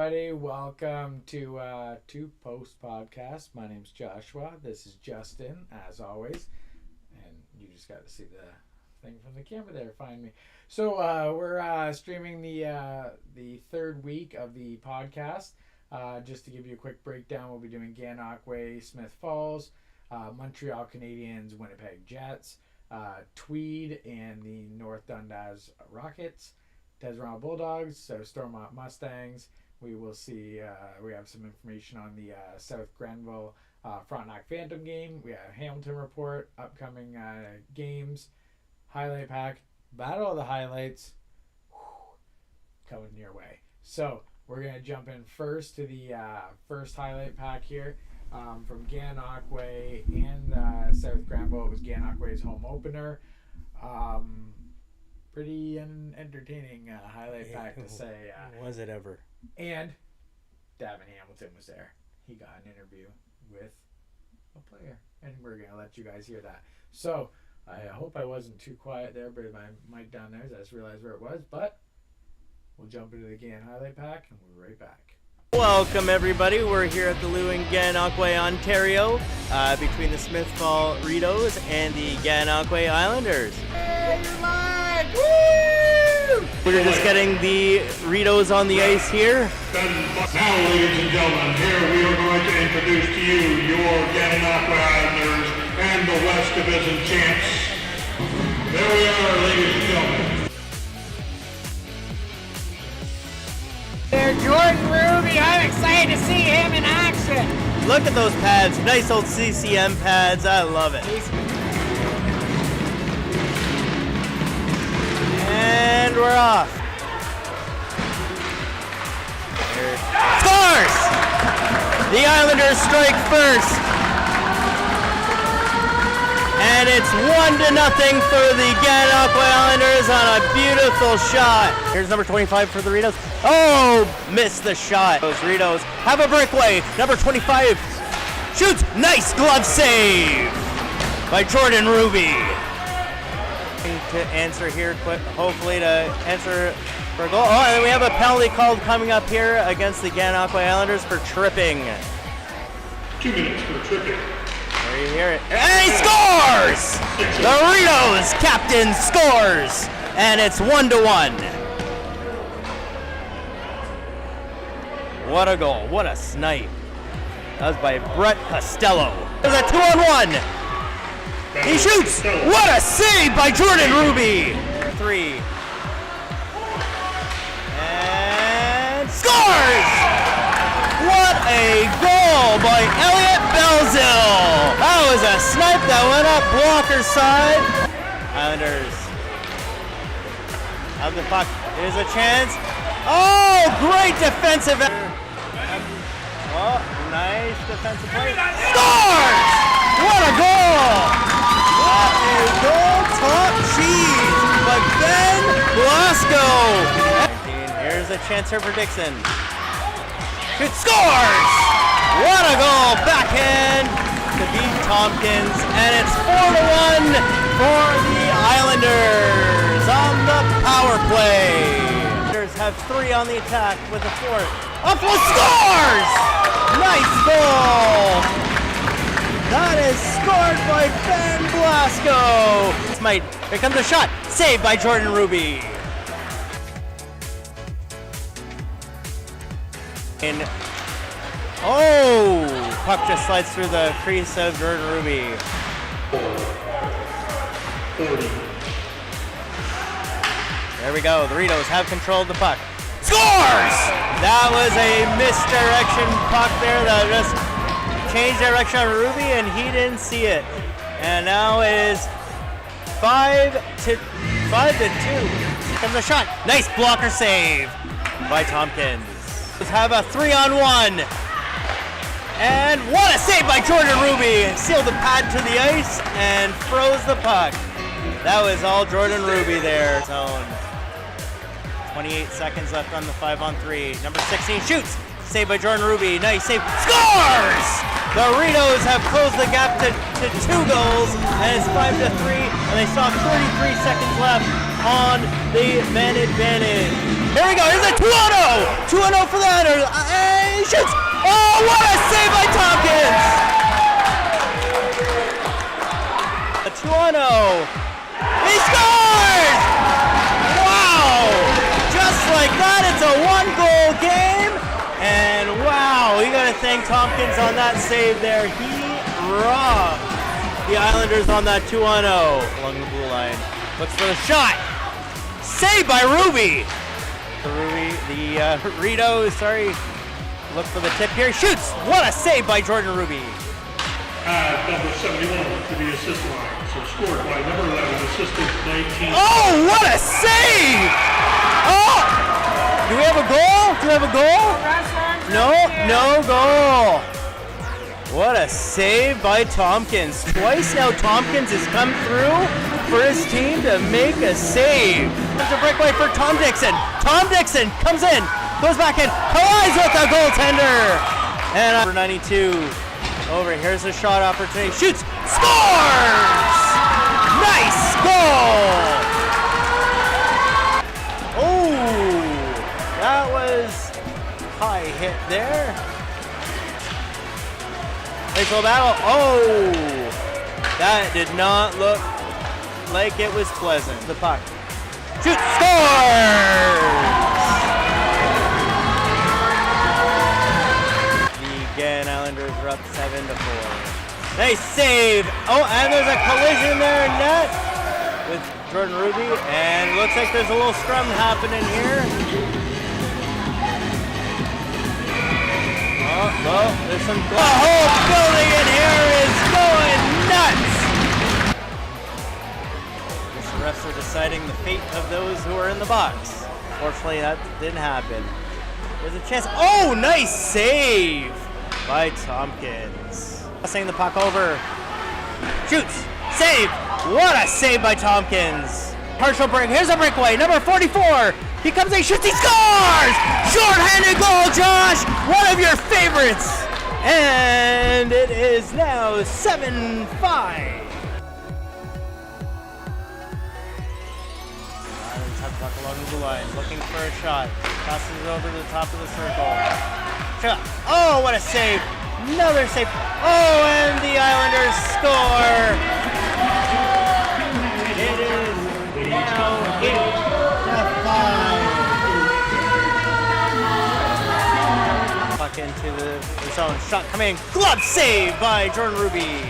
everybody. Welcome to Two Post Podcast. My name's Joshua. This is Justin, as always. And you just got to see the thing from the camera there. Find me. So we're streaming the third week of the podcast. Just to give you a quick breakdown, we'll be doing GANANOQUE, Smith Falls, Montreal Canadiens, Winnipeg Jets, TWEED and the North Dundas Rockets, DESERONTO Bulldogs, so STORMONT Mustangs. We will see, we have some information on the South GRENVILLE FRONTENAC Phantom game. We have Hamilton report, upcoming games, highlight pack, battle of the highlights, coming your way. So we're going to jump in first to the first highlight pack here from GANANOQUE and South GRENVILLE. It was GANANOQUE's home opener. Pretty entertaining highlight pack to say. Was it ever? And Davin Hamilton was there. He got an interview with a player, and we're going to let you guys hear that. So I hope I wasn't too quiet there, but my mic down there, I just realized where it was. But we'll jump into the GAN highlight pack, and we'll be right back. Welcome, everybody. We're here at the Lou in GANANOQUE, Ontario, between the Smith Falls Ritos and the GANANOQUE Islanders. Hey, you're live! Woo! We're just getting the Ritos on the ice here. Now, ladies and gentlemen, here we are going to introduce to you your GANANOQUE Islanders and the West Division champs. There we are, ladies and gentlemen. There, Jordan Ruby. I'm excited to see him in action. Look at those pads. Nice old CCM pads. I love it. And we're off. Scores! The Islanders strike first. And it's 1-0 for the GANANOQUE Islanders on a beautiful shot. Here's number 25 for the Ritos. Oh, missed the shot. Those Ritos have a breakaway. Number 25 shoots. Nice glove save by Jordan Ruby. To answer here quick, hopefully to answer for a goal. Oh, and we have a penalty called coming up here against the GANANOQUE Islanders for tripping. 2 minutes for tripping. There you hear it. And he scores! The Ritos captain scores! And it's 1-1. What a goal. What a snipe. That was by Brett Costello. There's a 2-on-1. He shoots! What a save by Jordan Ruby! 3. And scores! What a goal by Elliot Belzil! That was a snipe that went up blocker side. Islanders have the puck. There's a chance. Oh, great defensive. Oh, nice defensive play. Scores! What a goal! What a goal, top cheese by Ben Blasco. Here's a chance here for Dixon. It scores! What a goal, backhand to beat Tompkins, and it's 4-1 for the Islanders on the power play. Islanders have 3 on the attack with a 4th. Upwood scores! Nice goal! That is scored by Ben Blasco. Here comes a shot. Saved by Jordan Ruby. And puck just slides through the crease of Jordan Ruby. 40. There we go. The Ritos have control of the puck. Scores! That was a misdirection puck there that just changed direction on Ruby, and he didn't see it. And now it is 5-2. Here comes a shot. Nice blocker save by Tompkins. Let's have a 3-on-1. And what a save by Jordan Ruby. Sealed the pad to the ice and froze the puck. That was all Jordan Ruby there. Zone. 28 seconds left on the 5-on-3. Number 16 shoots. Saved by Jordan Ruby. Nice save. Scores! The Ritos have closed the gap to 2 goals, and it's 5-3, and they still have 33 seconds left on the man advantage. Here we go. Here's a 2-0. 2-0 for the Islanders. And he shoots. Oh, what a save by Tompkins. A 2-0. He scores! Wow! Just like that, it's a 1-goal game. And wow, you gotta thank Tompkins on that save there. He robbed the Islanders on that 2-0. Along the blue line. Looks for the shot. Saved by Ruby. Rito, sorry. Look for the tip here. Shoots! What a save by Jordan Ruby. Number 71 to the assist line. So scored by number 11, assistant 19. Oh, what a save! Oh! Do we have a goal? Do we have a goal? No goal. What a save by Tompkins. Twice now Tompkins has come through for his team to make a save. There's a breakaway for Tom Dixon. Tom Dixon comes in, goes back in, collides with the goaltender. And number 92 over. Here's a shot opportunity. Shoots, scores! Nice goal! Oh, that was high hit there. Nice little battle. Oh, that did not look like it was pleasant. The puck. Shoot, scores! The GAN Islanders are up 7-4. Nice save. Oh, and there's a collision there in net with Jordan Ruby, and looks like there's a little scrum happening here. Oh, there's some. The whole building in here is going nuts. The refs are deciding the fate of those who are in the box. Fortunately, that didn't happen. There's a chance. Oh, nice save by Tompkins. Passing the puck over. Shoots. Save. What a save by Tompkins. Partial break. Here's a breakaway. Number 44. He comes in, shoots, he scores! Short-handed goal, Josh! One of your favorites! And it is now 7-5. Puck along the blue line, looking for a shot. Passes it over to the top of the circle. Shot. Oh, what a save! Another save. Oh, and the Islanders score! It is now 8-5. Puck into the zone. Shot coming in. Glove save by Jordan Ruby.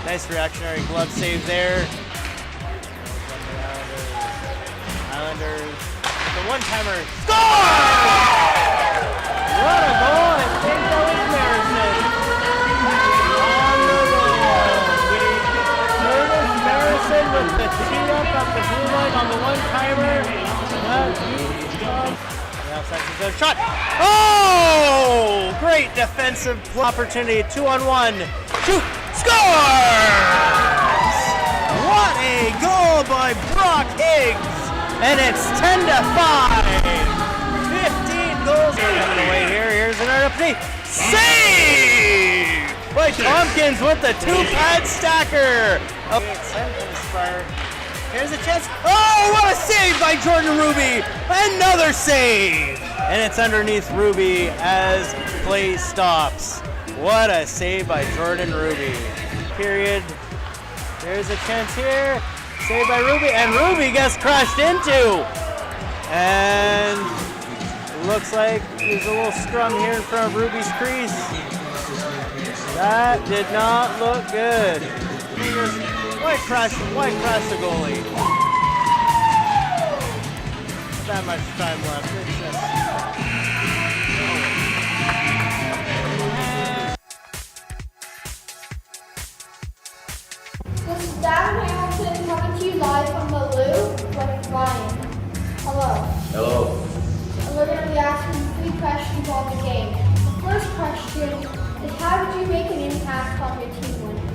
Nice reactionary glove save there. Islanders. The one-timer. Score! What a goal! I think that was Marison. On the goal. Curtis Marison with the tee-up at the blue line on the one-timer. Shot. Oh! Great defensive opportunity. 2-on-1. Shoot. Scores! What a goal by Brock Higgs! And it's 10-5. 15 goals. Away here. Here's another opportunity. Save by Tompkins with the two-pad stacker. Here's a chance. Oh, what a save by Jordan Ruby. Another save. And it's underneath Ruby as play stops. What a save by Jordan Ruby. Period. There's a chance here. Saved by Ruby, and Ruby gets crashed into. And it looks like there's a little scrum here in front of Ruby's crease. That did not look good. Why crash the goalie? Not that much time left. It's just... This is Darren Hamilton coming to you live from the Lou with Ryan. Hello. Hello. And we're going to be asking 3 questions on the game. The first question is, how did you make an impact on your team winning?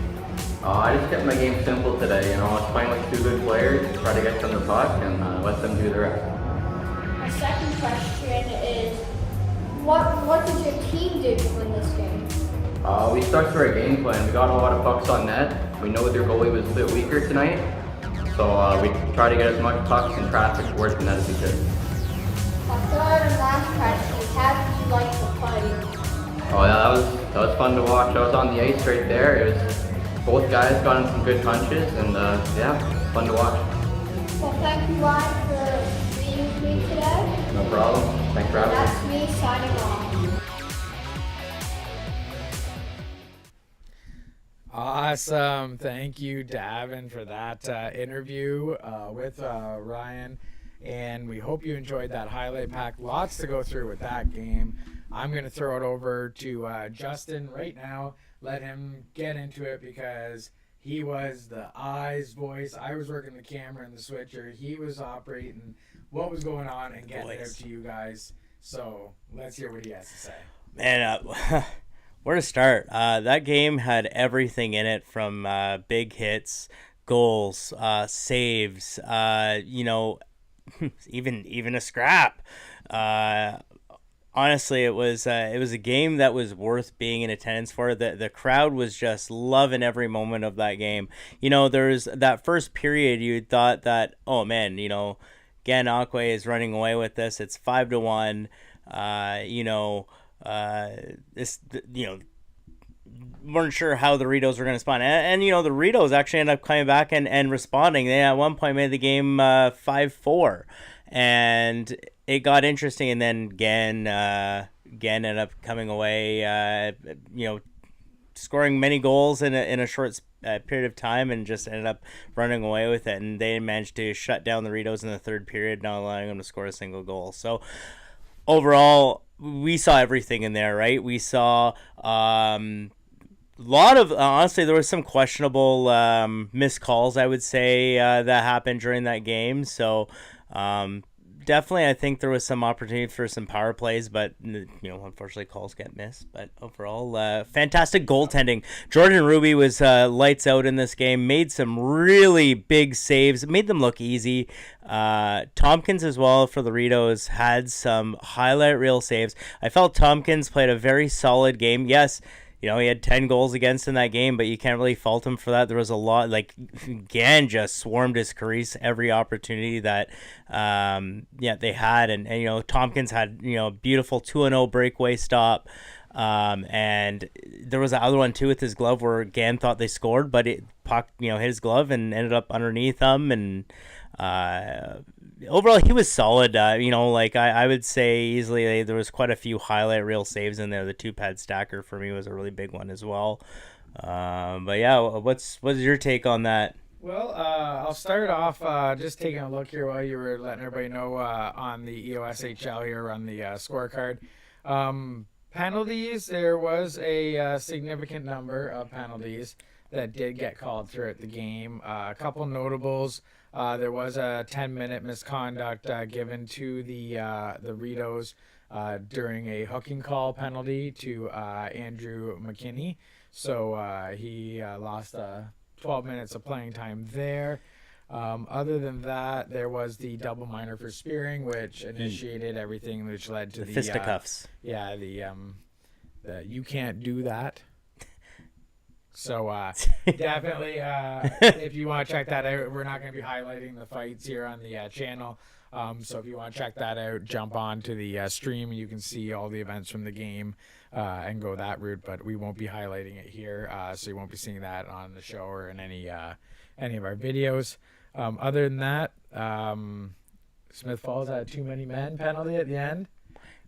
I just kept my game simple today. I was playing with 2 good players, try to get them the puck and let them do the rest. My second question is, what did your team do to win this game? We stuck to our game plan. We got a lot of pucks on net. We know their goalie was a bit weaker tonight. So we try to get as much pucks and traffic towards the net as we could. Third and last question, how did you like the fight? Oh yeah, that was fun to watch. I was on the ice right there. It was both guys got in some good punches, and yeah, fun to watch. Well, thank you, Ryan, for being with me today. No problem. Thanks for having me. That's me signing off. Awesome. Thank you, Davin, for that interview with Ryan. And we hope you enjoyed that highlight pack. Lots to go through with that game. I'm going to throw it over to Justin right now. Let him get into it because he was the eyes, voice. I was working the camera and the switcher. He was operating what was going on and getting it out to you guys. So let's hear what he has to say. Man, where to start? That game had everything in it, from big hits, goals, saves, even a scrap. Honestly, it was a game that was worth being in attendance for. The crowd was just loving every moment of that game. There's that first period, you thought that, oh man, GANANOQUE is running away with this. It's 5-1. Weren't sure how the Ritos were going to respond. And the Ritos actually ended up coming back and responding. They at one point made the game 5-4. And it got interesting, and then Gan ended up coming away, scoring many goals in a short period of time, and just ended up running away with it. And they managed to shut down the Ritos in the third period, not allowing them to score a single goal. So overall, we saw everything in there, right? We saw a lot of, honestly, there was some questionable missed calls, I would say, that happened during that game. So definitely, I think there was some opportunity for some power plays, but unfortunately, calls get missed. But overall, fantastic goaltending. Jordan Ruby was lights out in this game. Made some really big saves. Made them look easy. Tompkins as well for the Ritos had some highlight reel saves. I felt Tompkins played a very solid game. Yes, he had 10 goals against in that game, but you can't really fault him for that. There was a lot, Gan just swarmed his crease every opportunity that they had. And Tompkins had, beautiful 2-0 breakaway stop. And there was the other one too with his glove where Gan thought they scored, but it puck, hit his glove and ended up underneath him. And overall, he was solid. I would say easily there was quite a few highlight reel saves in there. The 2-pad stacker for me was a really big one as well. But yeah, what's your take on that? Well, I'll start off just taking a look here while you were letting everybody know on the EOSHL here on the scorecard. Penalties, there was a significant number of penalties that did get called throughout the game. A couple notables. There was a 10-minute misconduct given to the Ritos during a hooking call penalty to Andrew McKinney. So he lost 12 minutes of playing time there. Other than that, there was the double minor for spearing, which initiated everything, which led to the fisticuffs. The you can't do that. So definitely, if you want to check that out, we're not going to be highlighting the fights here on the channel. So if you want to check that out, jump on to the stream. You can see all the events from the game and go that route. But we won't be highlighting it here, so you won't be seeing that on the show or in any of our videos. Other than that, Smith Falls had too many men penalty at the end.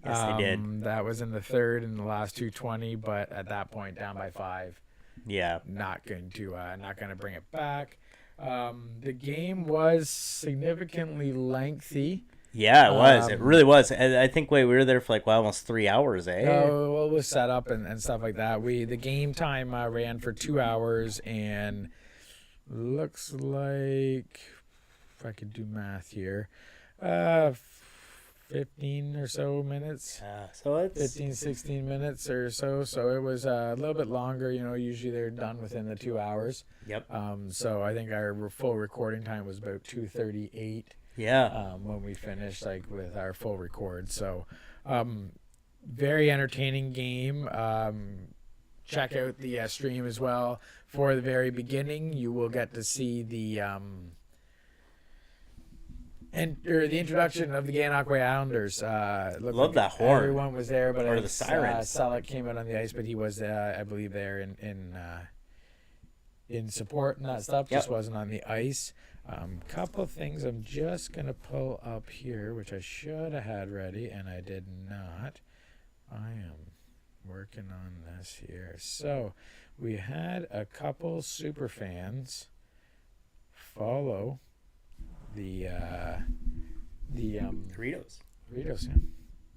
Yes, they did. That was in the third in the last 2:20, but at that point down by 5. Yeah, not going to bring it back. The game was significantly lengthy. Yeah, it was. It really was. I think we were there for almost 3 hours, eh? Well, it was set up and stuff like that. The game time ran for 2 hours and looks like, if I could do math here, 15 or so minutes. So it's 15, 16 minutes or so. So it was a little bit longer. Usually they're done within the 2 hours. Yep. So I think our full recording time was about 2:38. Yeah. When we finished with our full record. So very entertaining game. Check out the stream as well. For the very beginning, you will get to see the the introduction of the GANANOQUE Islanders. Love that horn. Everyone was there, but Or the sirens. Selleck came out on the ice, but he was, I believe, there in support and that stuff. Just wasn't on the ice. Couple of things I'm just gonna pull up here, which I should have had ready, and I did not. I am working on this here. So we had a couple super fans follow the Doritos. Doritos. Yeah.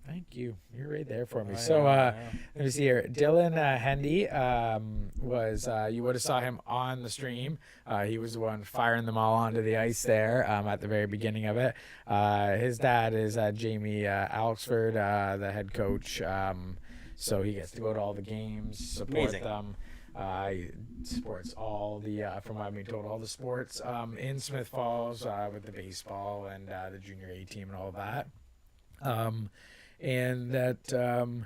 Thank you. You're right there for me. So let me see here. Dylan Hendy was you would have saw him on the stream. He was the one firing them all onto the ice there at the very beginning of it. His dad is Jamie Alexford, the head coach. So he gets to go to all the games, support them. He supports all the, from what I've been told, all the sports in Smith Falls with the baseball and the junior A team and all that. And that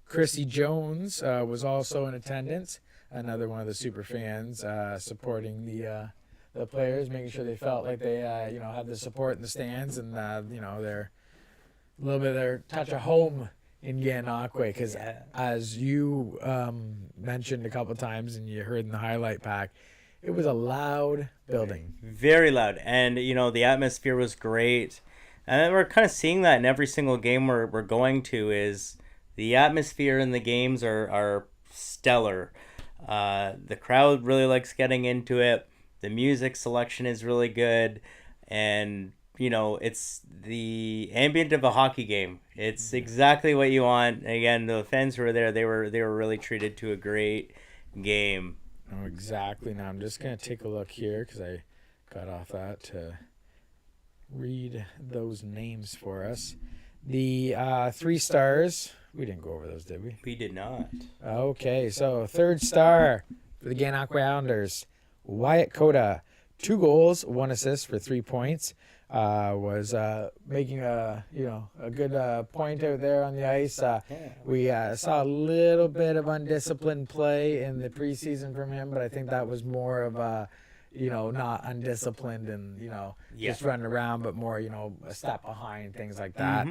Chrissy Jones was also in attendance, another one of the super fans supporting the players, making sure they felt like they had the support in the stands and they're a little bit of their touch of home in GANANOQUE, because as you mentioned a couple times and you heard in the highlight pack, it was a loud building. Very loud, and the atmosphere was great. And we're kind of seeing that in every single game we're going to. Is the atmosphere in the games are stellar. The crowd really likes getting into it. The music selection is really good, and it's the ambient of a hockey game. It's exactly what you want. Again, the fans who were there, they were really treated to a great game. Oh, exactly. Now I'm just gonna take a look here because I got off that to read those names for us. The 3 stars, we didn't go over those, did we? We did not. Okay, so 3rd star for the GANANOQUE Islanders, Wyatt Coda, 2 goals, 1 assist for 3 points. Was making a good point out there on the ice. We saw a little bit of undisciplined play in the preseason from him, but I think that was more of a not undisciplined and just running around, but more a step behind, things like that.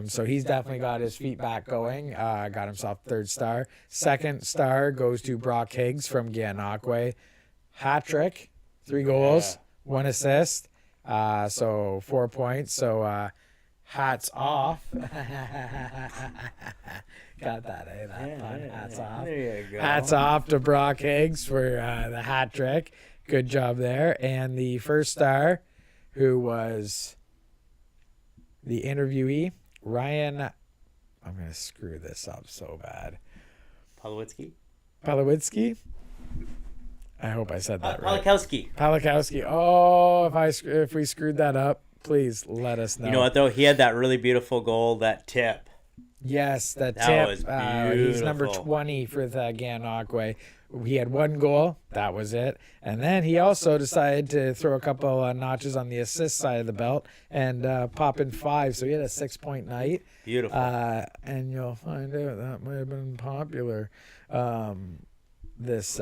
So he's definitely got his feet back going. Got himself 3rd star. 2nd star goes to Brock Higgs from GANANOQUE, hat trick, 3 goals, 1 assist. So 4 points. So hats off. Got that, eh? That fun. Hats off. There you go. Hats off to Brock Higgs for the hat trick. Good job there. And the 1st star, who was the interviewee, Ryan. I'm going to screw this up so bad. Palowitzki? I hope I said that right. Palakowski. Oh, if we screwed that up, please let us know. You know what, though? He had that really beautiful goal, that tip. Yes, that tip. That was beautiful. He's number 20 for the GANANOQUE. He had 1 goal. That was it. And then he also decided to throw a couple notches on the assist side of the belt and pop in 5. So he had a 6-point night. Beautiful. And you'll find out that might have been popular. This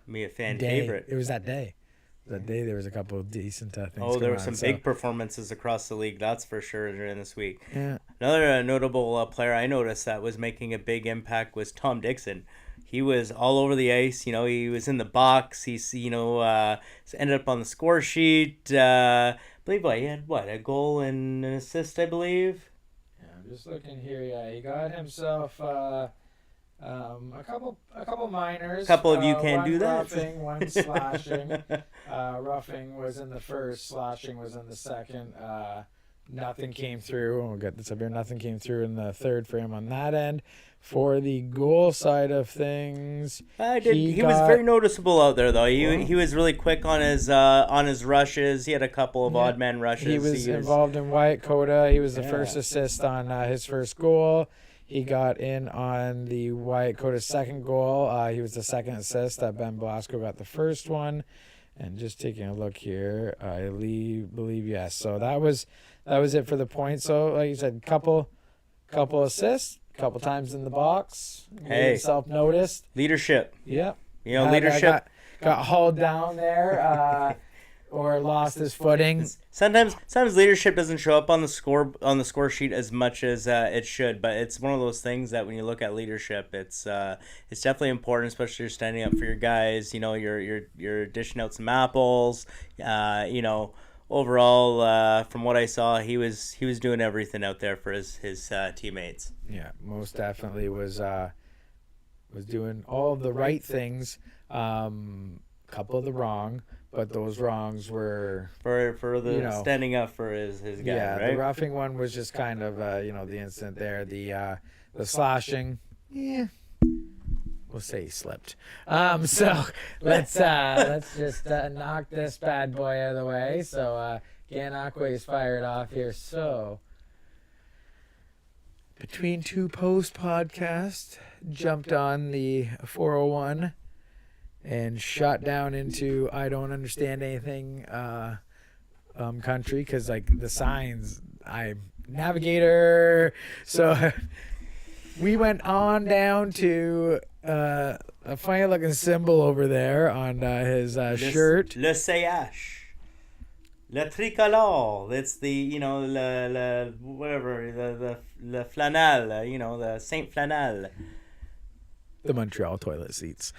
me a fan day. favorite. It was that day. That day there was a couple of decent things. Oh, there were some big performances across the league, that's for sure, during this week. Yeah. Another notable player I noticed that was making a big impact was Tom Dixon. He was all over the ice. He was in the box. He's ended up on the score sheet. I believe he had a goal and an assist, I believe. Yeah, I'm just looking here. Yeah, he got himself a couple minors. A couple of you can do that. Roughing, 1 slashing. Roughing was in the 1st. Slashing was in the 2nd. Nothing came through. We'll get this up here. Nothing came through in the 3rd for him on that end. For the goal side of things, he was very noticeable out there, though. He was really quick on his rushes. He had a couple of odd man rushes. He was involved in Wyatt Coda. He was the first assist on his 1st goal. He got in on the Wyatt Coda's 2nd goal. He was the 2nd assist. Ben Blasco got the 1st one. And just taking a look here, I believe yes. So that was it for the points. So like you said, couple assists, couple times in the box. Hey, self-noticed. Leadership. Yep. Leadership. Got hauled down there. or lost his footing. Sometimes leadership doesn't show up on the score sheet as much as it should, but it's one of those things that when you look at leadership, it's definitely important, especially if you're standing up for your guys. You know, you're dishing out some apples. You know, overall, from what I saw, he was doing everything out there for his teammates. Yeah, most definitely was doing all of the right things. Couple of the wrong, but those wrongs were for the standing up for his guy. Yeah, right? The roughing one was just kind of the incident there. The slashing, yeah, we'll say he slipped. So let's just knock this bad boy out of the way. So GANANOQUE is fired off here. So Between Two Post podcast jumped on the 401 and shot down into I don't understand anything country, because like the signs, I'm navigator. So we went on down to a funny looking symbol over there on his shirt. Le CH. Le tricolore. It's the, le whatever, the flanelle, the Saint Flanelle. The Montreal toilet seats.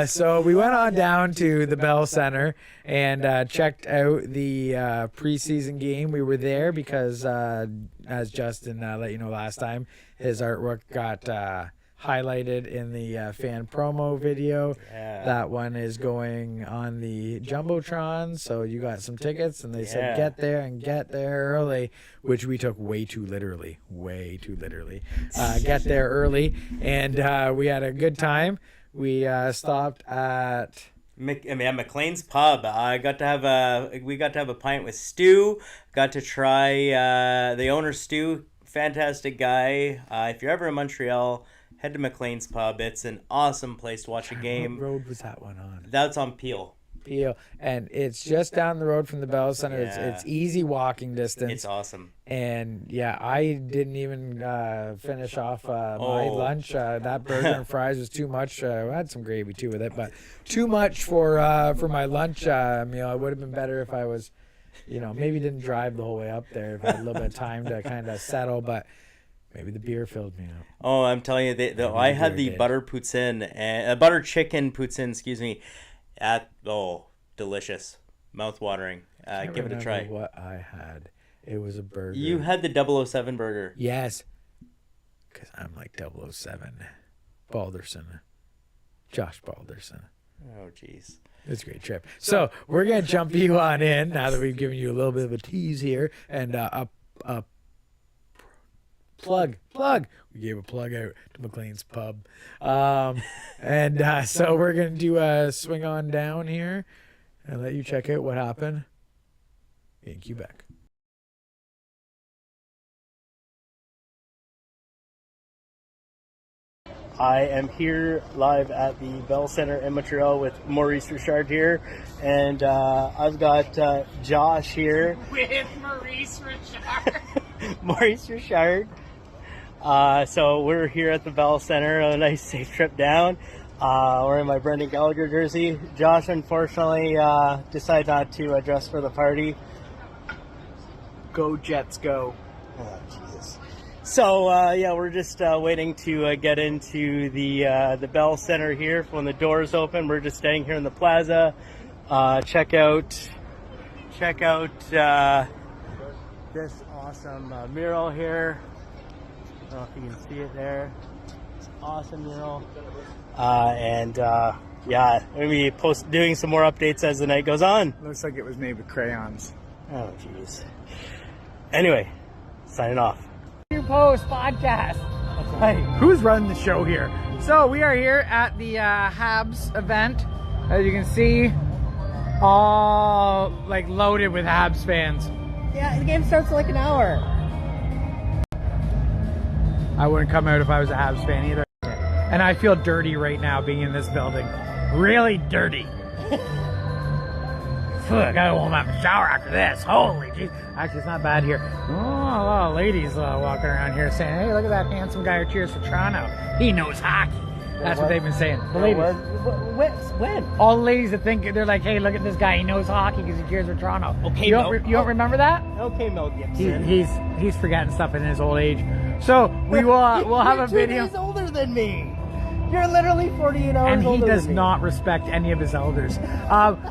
So we went on down to the Bell Center and checked out the preseason game. We were there because, as Justin let you know last time, his artwork got highlighted in the fan promo video. Yeah. That one is going on the Jumbotron, so you got some tickets, and they said get there and get there early, which we took way too literally. Get there early, and we had a good time. We stopped at McLean's Pub. We got to have a pint with Stu. Got to try the owner, Stu. Fantastic guy. If you're ever in Montreal, head to McLean's Pub. It's an awesome place to watch a game. What road was that one on? That's on Peel. And it's just down the road from the Bell Center. Yeah. It's easy walking distance. It's awesome. And yeah, I didn't even finish off my lunch. That burger and fries was too much. I had some gravy too with it, but too much for my lunch meal. It would have been better if I was, maybe didn't drive the whole way up there. If I had a little bit of time to kind of settle, but maybe the beer filled me up. Oh, I'm telling you, I had the butter poutine and butter chicken poutine. Excuse me. Delicious, mouth-watering. Give it a try. What I had, it was a burger. You had the 007 burger. Yes, because I'm like 007, Balderson, Josh Balderson. Oh, jeez. It's a great trip. So we're gonna jump you on in now that we've given you a little bit of a tease here and a plug. We gave a plug out to McLean's Pub. So we're going to do a swing on down here and let you check out what happened in Quebec. I am here live at the Bell Center in Montreal with Maurice Richard here, and I've got Josh here. With Maurice Richard. Maurice Richard. So we're here at the Bell Center on a nice safe trip down. Wearing my Brendan Gallagher jersey. Josh unfortunately decided not to dress for the party. Go Jets, go. Oh, Jesus. So we're just waiting to get into the Bell Center here when the doors open. We're just staying here in the plaza. Check out this awesome mural here. I don't know if you can see it there. It's an awesome mural. We'll be doing some more updates as the night goes on. Looks like it was made with crayons. Oh, jeez. Anyway, signing off. Two Post podcast. That's right. Who's running the show here? So we are here at the Habs event. As you can see, all like loaded with Habs fans. Yeah, the game starts in like an hour. I wouldn't come out if I was a Habs fan either. And I feel dirty right now being in this building. Really dirty. I gotta warm up and shower after this. Holy jeez. Actually, it's not bad here. Oh, a lot of ladies walking around here saying, hey, look at that handsome guy who cheers for Toronto. He knows hockey. That's what they've been saying. The ladies. When? All the ladies that think, they're like, hey, look at this guy. He knows hockey because he cheers for Toronto. Okay, you don't remember that? Okay, Mel Gibson. He's forgetting stuff in his old age. So we will we'll have a video. He's older than me. You're literally 48 hours and he older does than me. not respect any of his elders.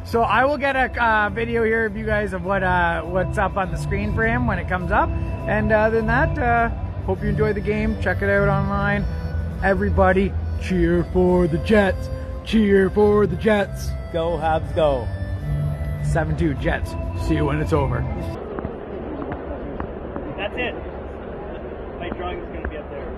So I will get a video here of you guys of what's up on the screen for him when it comes up. And other than that, hope you enjoy the game. Check it out online. Everybody, cheer for the Jets. Cheer for the Jets. Go Habs, go. 7-2 Jets. See you when it's over. That's it. My drawing is going to be up there.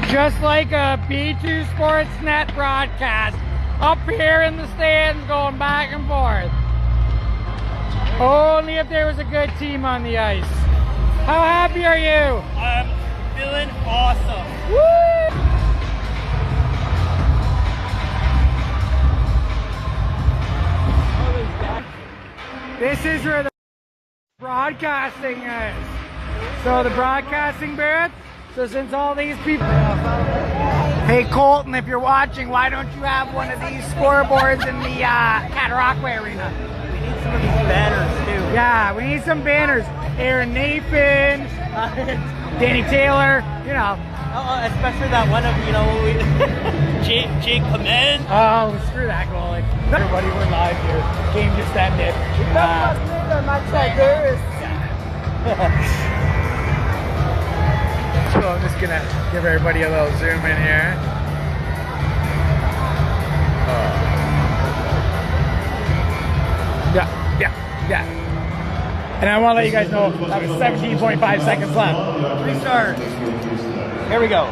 Just like a B2 Sports Net broadcast, up here in the stands going back and forth. Only if there was a good team on the ice. How happy are you? I'm feeling awesome. Woo! This is where the broadcasting is. So the broadcasting booth. So since all these people... Hey Colton, if you're watching, why don't you have one of these scoreboards in the GANANOQUE arena? We need some of these banners too. Yeah, we need some banners. Aaron Nathan, Danny Taylor, you know. Especially that one of, you know, Jake Clement. Oh, screw that goalie. Everybody, we're live here. Game just ended. So I'm just gonna give everybody a little zoom in here. Yeah. And I want to let you guys know that was 17.5 seconds left. Restart. Here we go.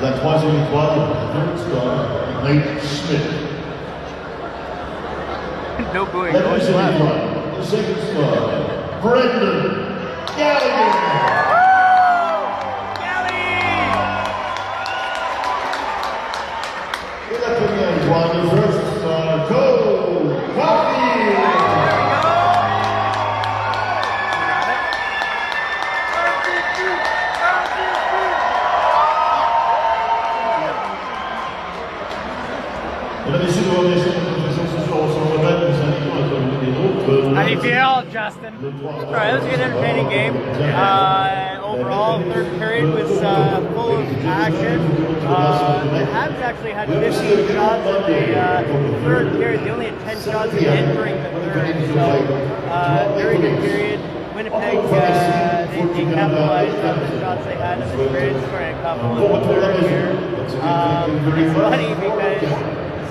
La troisième étoile, third star, Nate Smith. No booing. La deuxième étoile, the second star, Brendan Gallagher. Et la première étoile, the first star, Cole Coffee. How do you feel, Justin? All right, it was a good, entertaining game. Overall, third period was full of action. The Habs actually had 15 shots in the third period. They only had 10 shots entering the third, so very good period. Winnipeg, they capitalized on the shots they had in the period, scoring a couple in the third here. It's funny because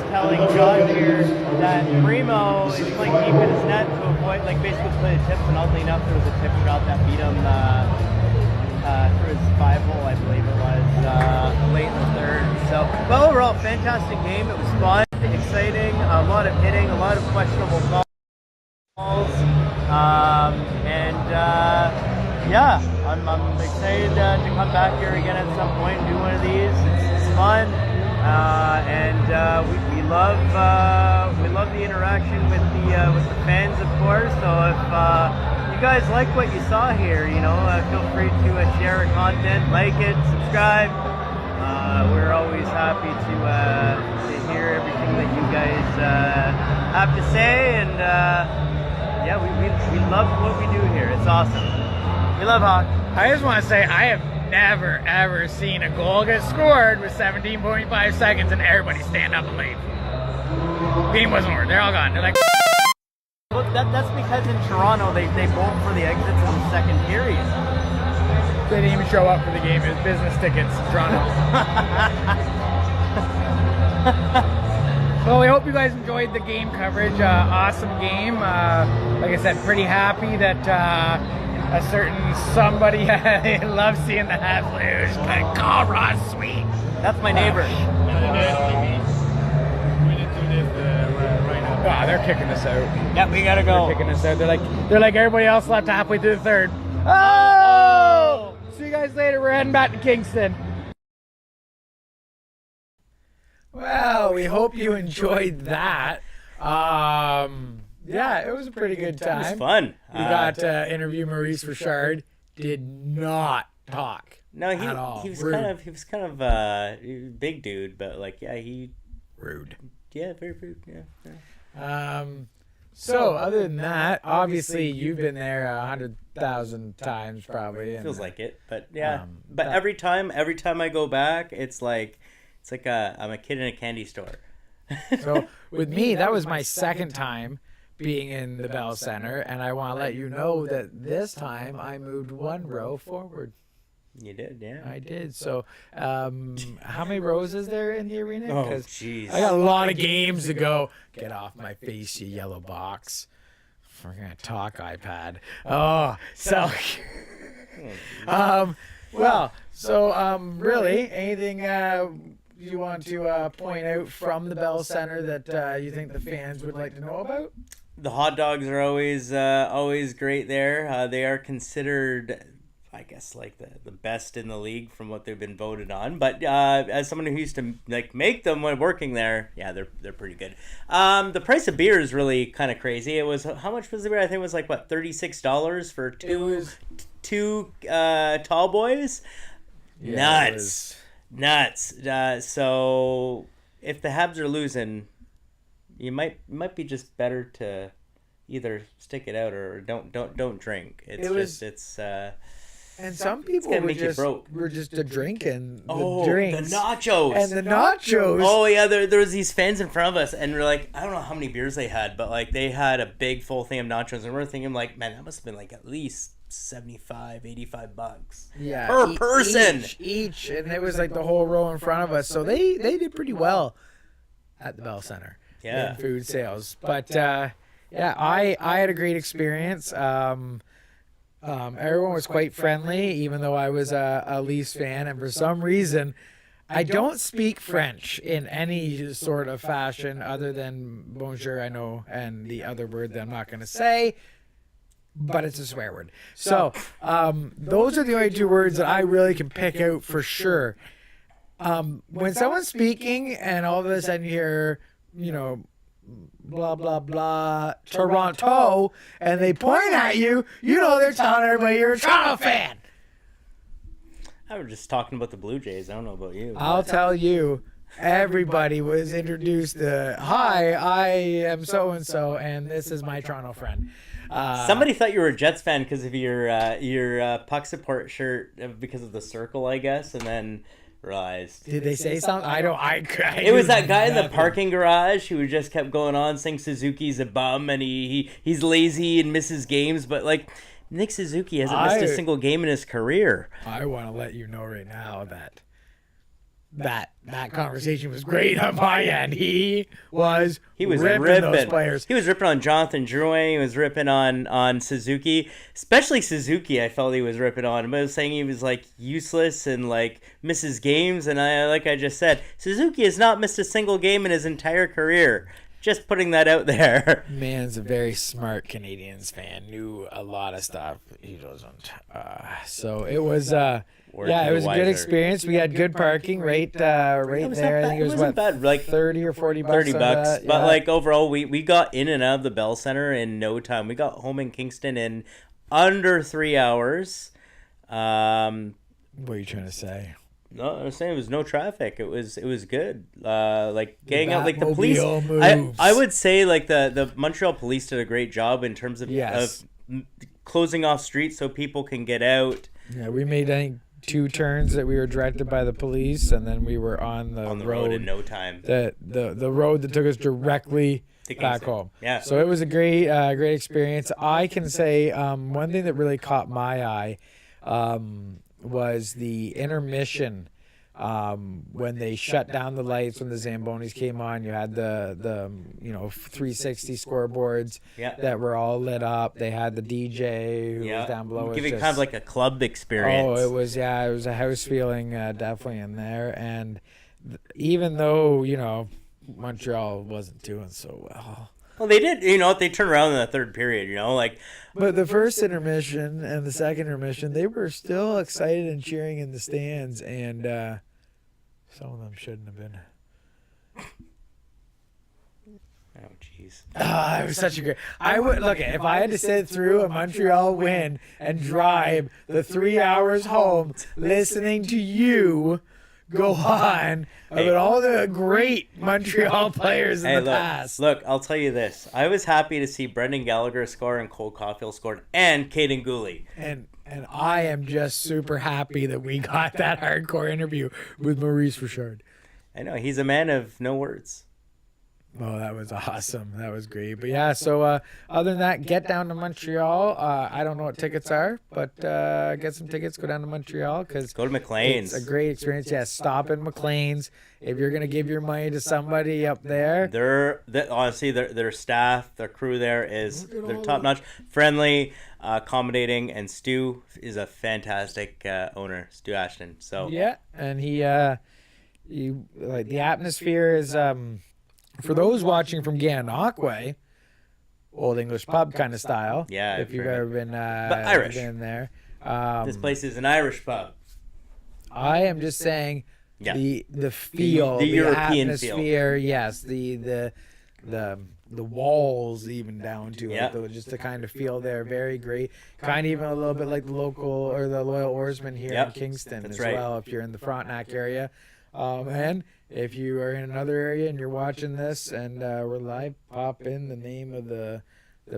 telling John here that Primo is playing deep in his net to avoid, like basically play the tips, and oddly enough there was a tip shot that beat him through his 5-hole, I believe it was, late in the third. So, but overall, fantastic game. It was fun, exciting, a lot of hitting, a lot of questionable calls, yeah, I'm excited to come back here again at some point and do one of these. It's fun. We love the interaction with the fans, of course. So if you guys like what you saw here, you know, feel free to share our content, like it, subscribe. We're always happy to hear everything that you guys have to say, and yeah, we love what we do here. It's awesome. We love hockey. I just want to say I have never ever seen a goal get scored with 17.5 seconds and everybody stand up and leave. Game wasn't over. They're all gone. They're like... Well, that's because in Toronto they bolt for the exits in the second period. They didn't even show up for the game. It was business tickets, Toronto. Well, we hope you guys enjoyed the game coverage. Awesome game. Like I said, pretty happy that a certain somebody loves seeing the Habs lose. Call Ross sweet. That's my neighbor. Oh, they're kicking us out. Yeah, we gotta go. They're kicking us out. They're like everybody else left halfway through the third. Oh! See you guys later. We're heading back to Kingston. Well, we hope you enjoyed that. Yeah, it was a pretty good time. It was fun. We got to interview Maurice Richard. Did not talk. No, at all. he was Rude. kind of big dude, but like Rude. Yeah, very rude. Yeah. So other than that, obviously you've been there 100,000 times probably. And, feels like it, but yeah. But every time I go back, it's like I'm a kid in a candy store. So with me, that was my second time being in the Bell Center, and I want to let you know that this time I moved one row forward. You did, yeah. I did. So how many rows is there in the arena? Oh, jeez. I got a lot of games to go. Get off my face, you yellow box. We're going to talk, iPad. Oh, so... really, anything you want to point out from the Bell Center that you think the fans would like to know about? The hot dogs are always great there. They are considered I guess like the best in the league from what they've been voted on. But as someone who used to like make them when working there, yeah, they're pretty good. The price of beer is really kind of crazy. It was, how much was the beer? I think it was like what, $36 for two tall boys. Yeah, Nuts. So if the Habs are losing, you might be just better to either stick it out or don't drink. And some people were just drinking the drinks. The nachos. And the nachos. Oh, yeah, there was these fans in front of us, and we're like, I don't know how many beers they had, but, like, they had a big full thing of nachos, and we're thinking, like, man, that must have been, like, at least $75-$85 per person. Each. And it was, like, the whole row in front of us. So they did pretty well at the Bell Center. Yeah. In food sales. But, yeah, I had a great experience. Everyone was quite friendly, even though I was a Leafs fan, and for some reason, I don't speak French in any sort of fashion other than bonjour, I know, and the other word that I'm not going to say, but it's a swear word. So those are the only two words that I really can pick out for sure. When someone's speaking and all of a sudden you hear, you know, blah blah blah Toronto, and they point at you, you know they're telling everybody you're a Toronto fan. I was just talking about the Blue Jays. I don't know about you. I'll tell you, everybody was introduced to, hi, I am so and so, and this is my Toronto friend. Somebody thought you were a Jets fan because of your puck support shirt, because of the circle, I guess, and then realized. Did they say something? It was that guy in the parking garage who just kept going on saying Suzuki's a bum and he's lazy and misses games, but like Nick Suzuki hasn't missed a single game in his career. I want to let you know right now that conversation was great on my end. He was ripping those players. He was ripping on Jonathan Drouin. He was ripping on Suzuki, especially Suzuki. I felt he was ripping on him. I was saying he was like useless and like misses games. And like I just said, Suzuki has not missed a single game in his entire career. Just putting that out there. Man's a very smart Canadiens fan. Knew a lot of stuff. He doesn't. So it was. It was a good experience. We had good parking right there. I think it was what, bad, like $30 or $40. $30, but like overall, we got in and out of the Bell Center in no time. We got home in Kingston in under 3 hours. What are you trying to say? No, I was saying it was no traffic. It was good. Like gang out, like the police. I would say like the Montreal police did a great job in terms of closing off streets so people can get out. Yeah, we made, I think, 2 turns that we were directed by the police, and then we were on the road in no time. The road that took us directly back home. Yeah. So it was a great experience. I can say one thing that really caught my eye was the intermission. When they shut down the lights, when the Zambonis came on, you had the 360 scoreboards that were all lit up. They had the DJ who was down below. Giving kind of like a club experience. Oh, it was a house feeling definitely in there. And even though, Montreal wasn't doing so well. Well, they did, they turned around in the third period, But the first intermission and the second intermission, they were still excited and cheering in the stands, and some of them shouldn't have been. Oh, jeez. It was such a great. I would look at if I had to sit through a Montreal win and drive the 3 hours home, listening to you go on about all the great Montreal players in the past. Look, I'll tell you this. I was happy to see Brendan Gallagher score and Cole Caulfield scored and Caden Gooley. And I am just super happy that we got that hardcore interview with Maurice Richard. I know. He's a man of no words. Oh, that was awesome. That was great. But yeah, so other than that, get down to Montreal. I don't know what tickets are, but get some tickets, go down to Montreal. Go to McLean's. It's a great experience. Yeah, stop in McLean's. If you're going to give your money to somebody up there. Honestly, their staff, their crew there they're top-notch, friendly, accommodating, and Stu is a fantastic owner, Stu Ashton. So yeah, and he like the atmosphere is for those watching from Gananoque, Old English pub kind of style. Yeah, if you've ever been but Irish. been there. This place is an Irish pub. I am just saying Yeah. the feel, The the European atmosphere, yes, the walls even down to Yeah. it, though, just the kind of feel there, very great. Kind of even a little bit like the local or the Loyal Oarsmen here Yep. in Kingston That's as right. well, if you're in the Frontenac area. And if you are in another area and you're watching this and we're live, pop in the name of the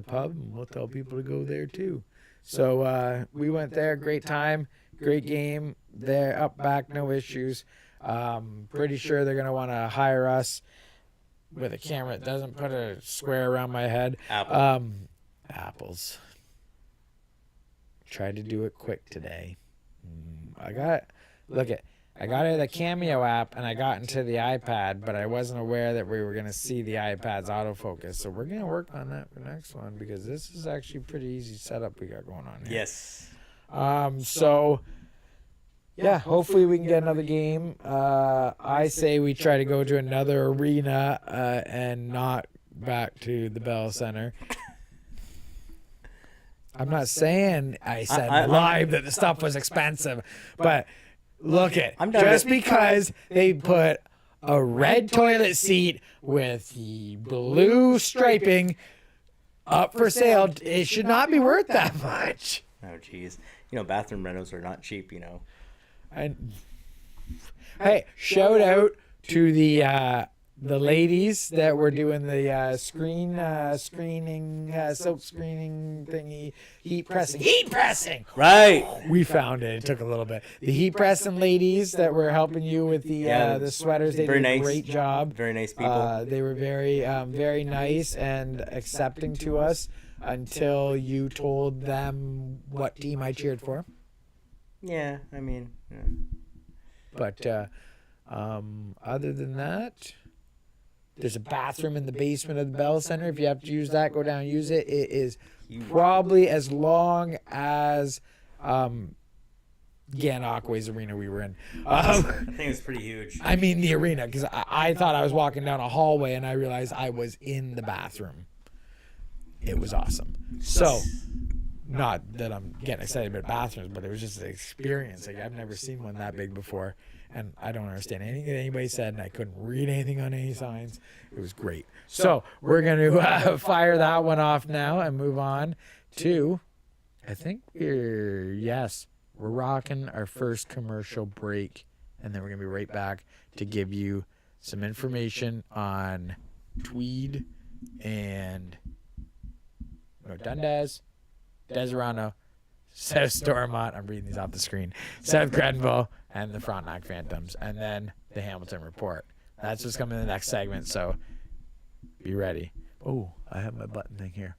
pub and we'll tell people to go there too. So we went there, great time, great game there, up back, no issues. Pretty sure they're gonna want to hire us with a camera that doesn't put a square around my head. Apple. Apples. Tried to do it quick today. I got it the Cameo app and I got into the iPad, but I wasn't aware that we were gonna see the iPad's autofocus. So we're gonna work on that for next one because this is actually a pretty easy setup we got going on here. Yes. So yeah, hopefully we can get another game. I say we try to go to another arena and not back to the Bell Center. I'm not saying I said live that the stuff was expensive, but look it. Just because they put a red toilet seat with the blue striping up for sale, it should not be worth that much. Oh, jeez. You know, bathroom rentals are not cheap, you know. And hey, shout out to the ladies that were doing the silk screening thingy, heat pressing. Right. We found it. It took a little bit. The heat pressing ladies that were helping you with the sweaters, they very did a nice. great job. Very nice people. They were very nice and accepting to us until you told them what team I cheered for. Yeah, I mean, yeah. But other than that, there's a bathroom in the basement of the Bell Center. If you have to use that, go down and use it. It is probably as long as GANANOQUE's arena we were in. I think it's pretty huge. I mean the arena, because I thought I was walking down a hallway and I realized I was in the bathroom. It was awesome. So, not that I'm getting excited about bathrooms, but it was just an experience. Like, I've never seen one that big before, and I don't understand anything that anybody said, and I couldn't read anything on any signs. It was great. So we're going to fire that one off now and move on to, I think we're rocking our first commercial break, and then we're going to be right back to give you some information on TWEED and DUNDAS, DESERONTO, South Stormont, I'm reading these off the screen, South GRENVILLE, and the Frontenac Phantoms, and then the Hamilton Report. That's what's coming in the next segment, so be ready. Oh, I have my button thing here.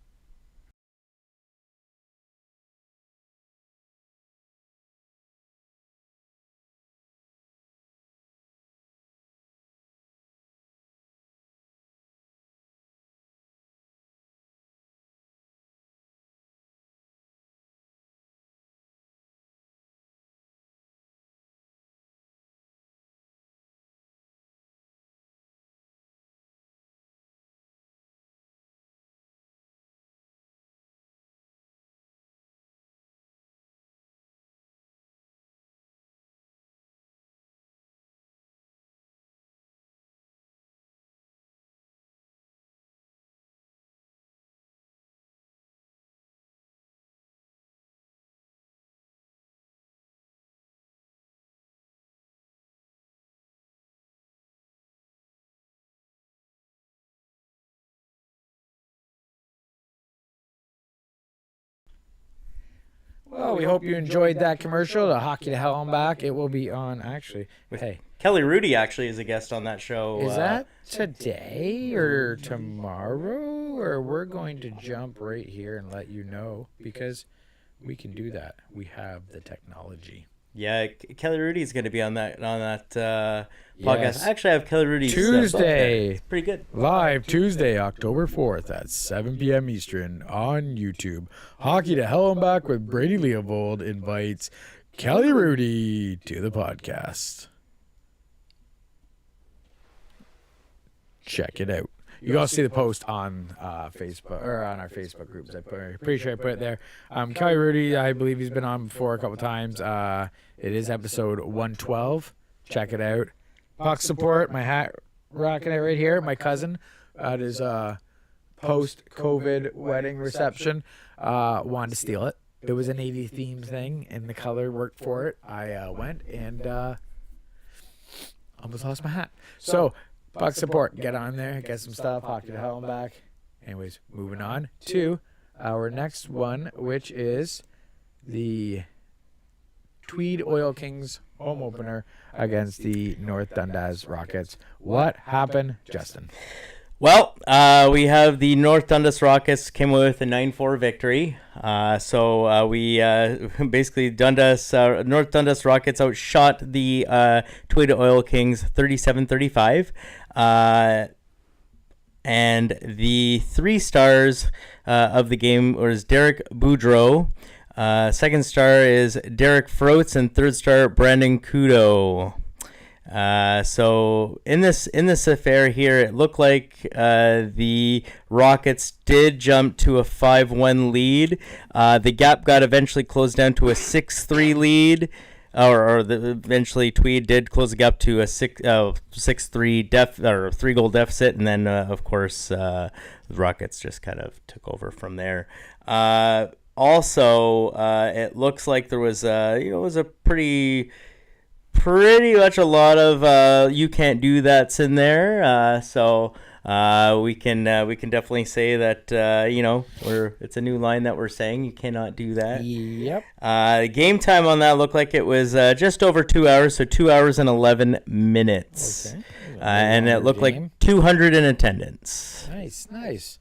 Well, we hope you enjoyed that commercial, the Hockey to Hell and Back. It will be on, actually. Hey, Kelly Rudy actually is a guest on that show. is that today or tomorrow? Or we're going to jump right here and let you know, because we can do that. We have the technology. Yeah, Kelly Rudy is going to be on that podcast. Yes. Actually, I have Kelly Rudy's Tuesday. It's pretty good. Live Tuesday, October 4th at 7 p.m. Eastern on YouTube. Hockey to Hell and Back with Brady Leopold invites Kelly Rudy to the podcast. Check it out. You can also see the post on Facebook or on our Facebook groups. Pretty sure I put it there. Kelly Rudy, I believe he's been on before a couple times. It is episode 112. Check it out. Puck support. My hat rocking it right here. My cousin at his post-COVID wedding reception wanted to steal it. It was an 80s themed thing, and the color worked for it. I went and almost lost my hat. So, Puck support. Get on there. Get some stuff. Hockey to hell and back. Anyways, moving on to our next one, which is the Tweed Oil Kings home opener against the North Dundas Rockets. What happened, Justin? Well, we have the North Dundas Rockets came away with a 9-4 victory. So we basically North Dundas Rockets outshot the Tweed Oil Kings 37-35. And the 3 stars of the game was Derek Boudreau. Second star is Derek Froats, and third star Brandon Kudo. So in this affair here, it looked like the Rockets did jump to a 5-1 lead. The gap got eventually closed down to a 6-3 lead, eventually Tweed did close the gap to a 6-3 3-goal deficit, and then of course the Rockets just kind of took over from there. Also, it looks like there was it was a pretty much a lot of you can't do that's in there. So we can definitely say that it's a new line that we're saying you cannot do that. Yep. Game time on that looked like it was just over 2 hours, so 2 hours and 11 minutes. Okay. And it looked like 200 in attendance. Nice.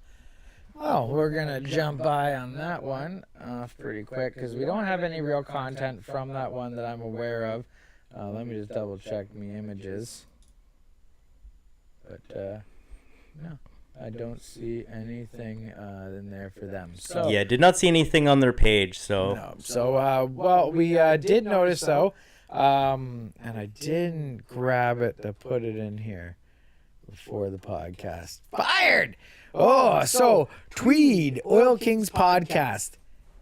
Well, we're going to jump by on that one pretty quick because we don't have any real content from that one that I'm aware of. Let me just double check my images. But, no, I don't see anything in there for them. So yeah, did not see anything on their page. So, no. So well, we did notice, though, and I didn't grab it to put it in here before the podcast. Fired! Oh, so Tweed Oil Kings podcast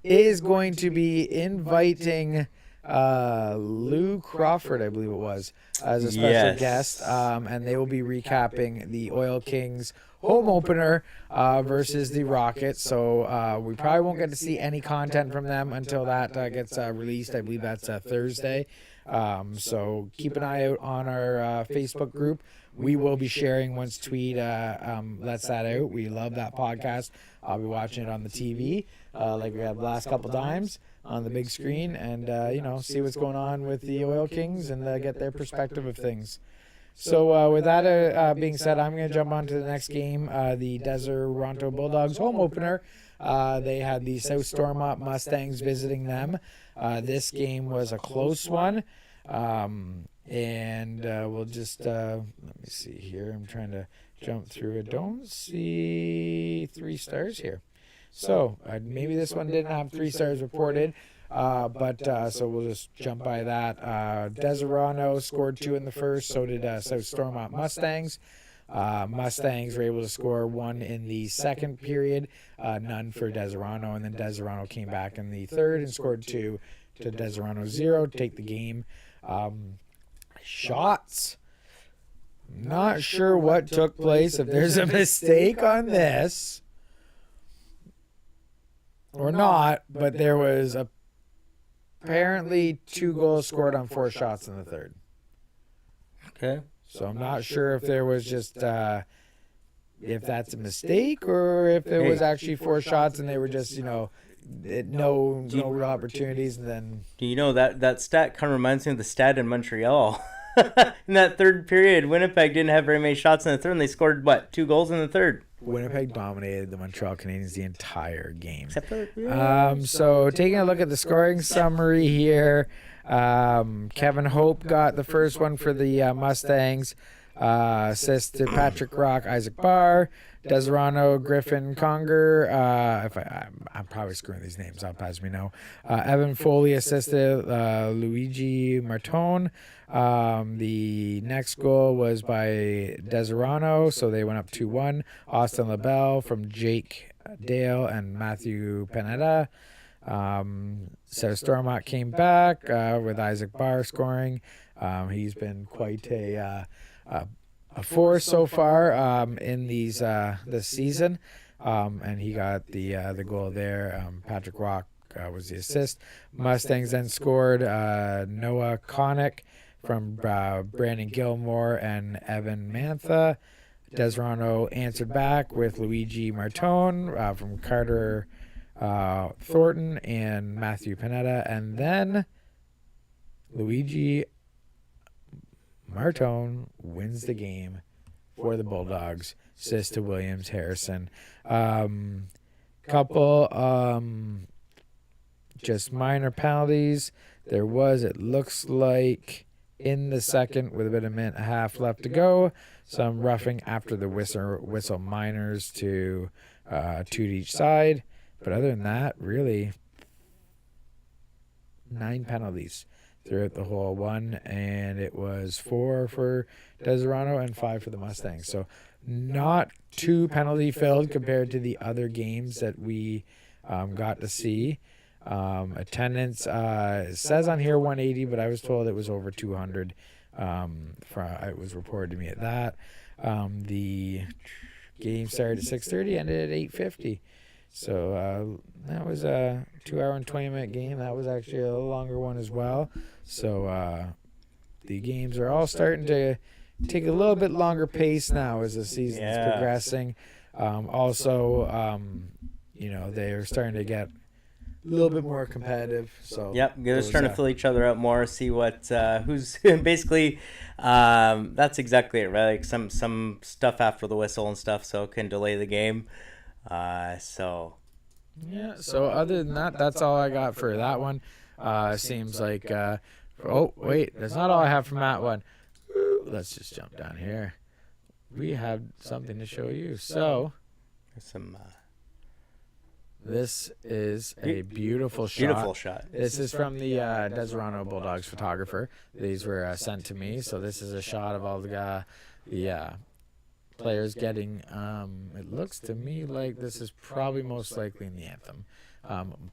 is going to be inviting Lou Crawford, I believe it was, as a special guest, and they will be recapping the Oil Kings home opener versus the Rockets. So we probably won't get to see any content from them until that gets released. I believe that's Thursday. So keep an eye out on our Facebook group. We will be sharing once Tweed lets that out. We love that podcast. I'll be watching it on the TV like we have the last couple times on the big screen, and see what's going on with the Oil Kings and get their perspective of things. So with that being said, I'm going to jump on to the next game, the DESERONTO Bulldogs home opener. They had the South Stormont Mustangs visiting them. This game was a close one. And we'll just, let me see here. I'm trying to jump through it. Don't see 3 stars here. So maybe this one didn't have 3 stars reported. So we'll just jump by that. DESERONTO scored 2 in the first. So did South Stormont Mustangs. Mustangs were able to score 1 in the second period. None for DESERONTO. And then DESERONTO came back in the third and scored 2 to DESERONTO 0 to take the game. Shots. Not sure what took place. If there's a mistake on this or not, but there was apparently 2 goals scored on 4 shots in the third. Okay. So I'm not sure if there was just if that's a mistake or if there was actually 4 shots and they were just no real opportunities. And then that stat kind of reminds me of the stat in Montreal. In that third period, Winnipeg didn't have very many shots in the third, and they scored 2 goals in the third. Winnipeg dominated the Montreal Canadiens the entire game. Except for so taking a look at the scoring summary here, Kevin Hope got the first one for the Mustangs. Assist to Patrick Rock, Isaac Barr. Deserano, Griffin, Conger. I'm probably screwing these names up, as we know. Evan Foley assisted Luigi Martone. The next goal was by Deserano, so they went up 2-1. Austin LaBelle from Jake Dale and Matthew Panetta. So Stormont came back with Isaac Barr scoring. He's been quite a force so far in this season, and he got the goal there. Patrick Rock was the assist. Mustangs then scored Noah Connick from Brandon Gilmore and Evan Mantha. Deserano answered back with Luigi Martone from Carter Thornton and Matthew Panetta, and then Luigi Martone wins the game for the Bulldogs. Assist to Williams Harrison. Couple just minor penalties. There was, it looks like, in the second with about a minute and a half left to go, some roughing after the whistle minors to 2 to each side. But other than that, really, 9 penalties throughout the whole one, and it was 4 for Deserano and 5 for the Mustangs. So not too penalty filled compared to the other games that we got to see. Attendance says on here 180, but I was told it was over 200. It was reported to me at that. The game started at 6:30, ended at 8:50. So that was a 2-hour and 20-minute game. That was actually a longer one as well. So the games are all starting to take a little bit longer pace now as the season's progressing. They're starting to get a little bit more competitive. So they're starting to fill each other out more, see what who's basically that's exactly it, right? Like some stuff after the whistle and stuff, so it can delay the game. So other than that, that's all I got for that one. Seems like that's not all I have from that one. Let's just jump down here. We have something to show you. So there's some this is a beautiful shot. This is from the Deserano Bulldogs photographer. These were sent to me. So this is a shot of all the players getting, it looks to me like this is probably most likely in the anthem.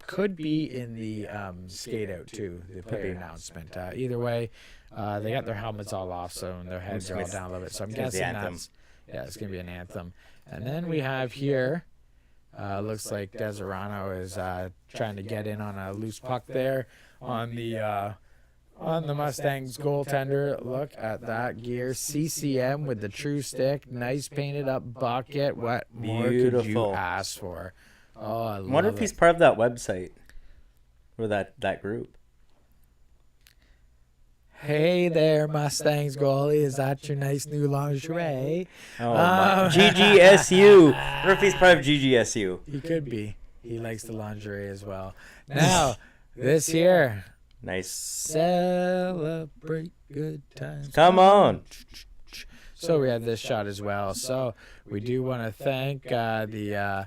Could be in the skate out too, the player announcement. Either way, they got their helmets all off, so their heads are all down a little bit. So I'm guessing it's going to be an anthem. And then we have here, looks like Deserano is trying to get in on a loose puck there on the Mustangs goaltender. Look at that gear. CCM with the true stick. Nice painted up bucket. What more could you ask for? Oh, I wonder if he's part of that website or that group. Hey there, Mustangs goalie. Is that your nice new lingerie? GGSU. I wonder if he's part of GGSU. He could be. He likes the lingerie as well. Now, this here. Nice. Celebrate good times. Come on. So we have this shot as well. So we do want to thank the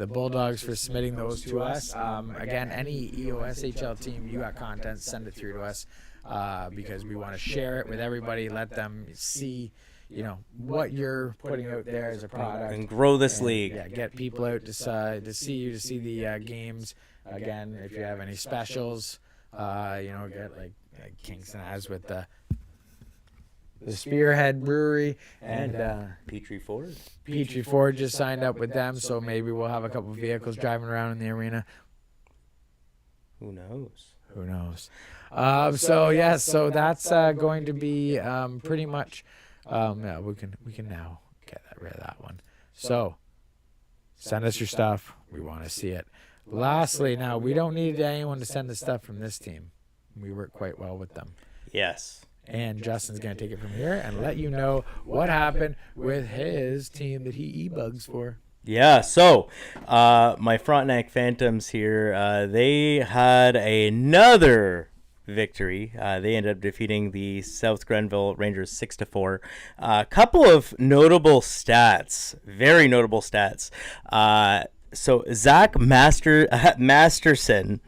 Bulldogs for submitting those to us. Again, any EOSHL team, you got content, send it through to us because we want to share it with everybody, let them see what you're putting out there as a product. And grow this league. Yeah, get people out to see the games. Again, if you have any specials, get like Kingston has with the Spearhead Brewery and Petrie Ford. Petrie Ford just signed up with them, so maybe we'll have a couple of vehicles driving around in the arena. Who knows? So that's going to be pretty much. We can now get rid of that one. So send us your stuff. We want to see it. Lastly, now we don't need anyone to send the stuff from this team. We work quite well with them. Yes. And Justin's going to take it from here and let you know what happened with his team that he e-bugs for. Yeah, so my Frontenac Phantoms here, they had another victory. They ended up defeating the South Grenville Rangers 6-4. A couple of notable stats, very notable stats. So Zach Masterson,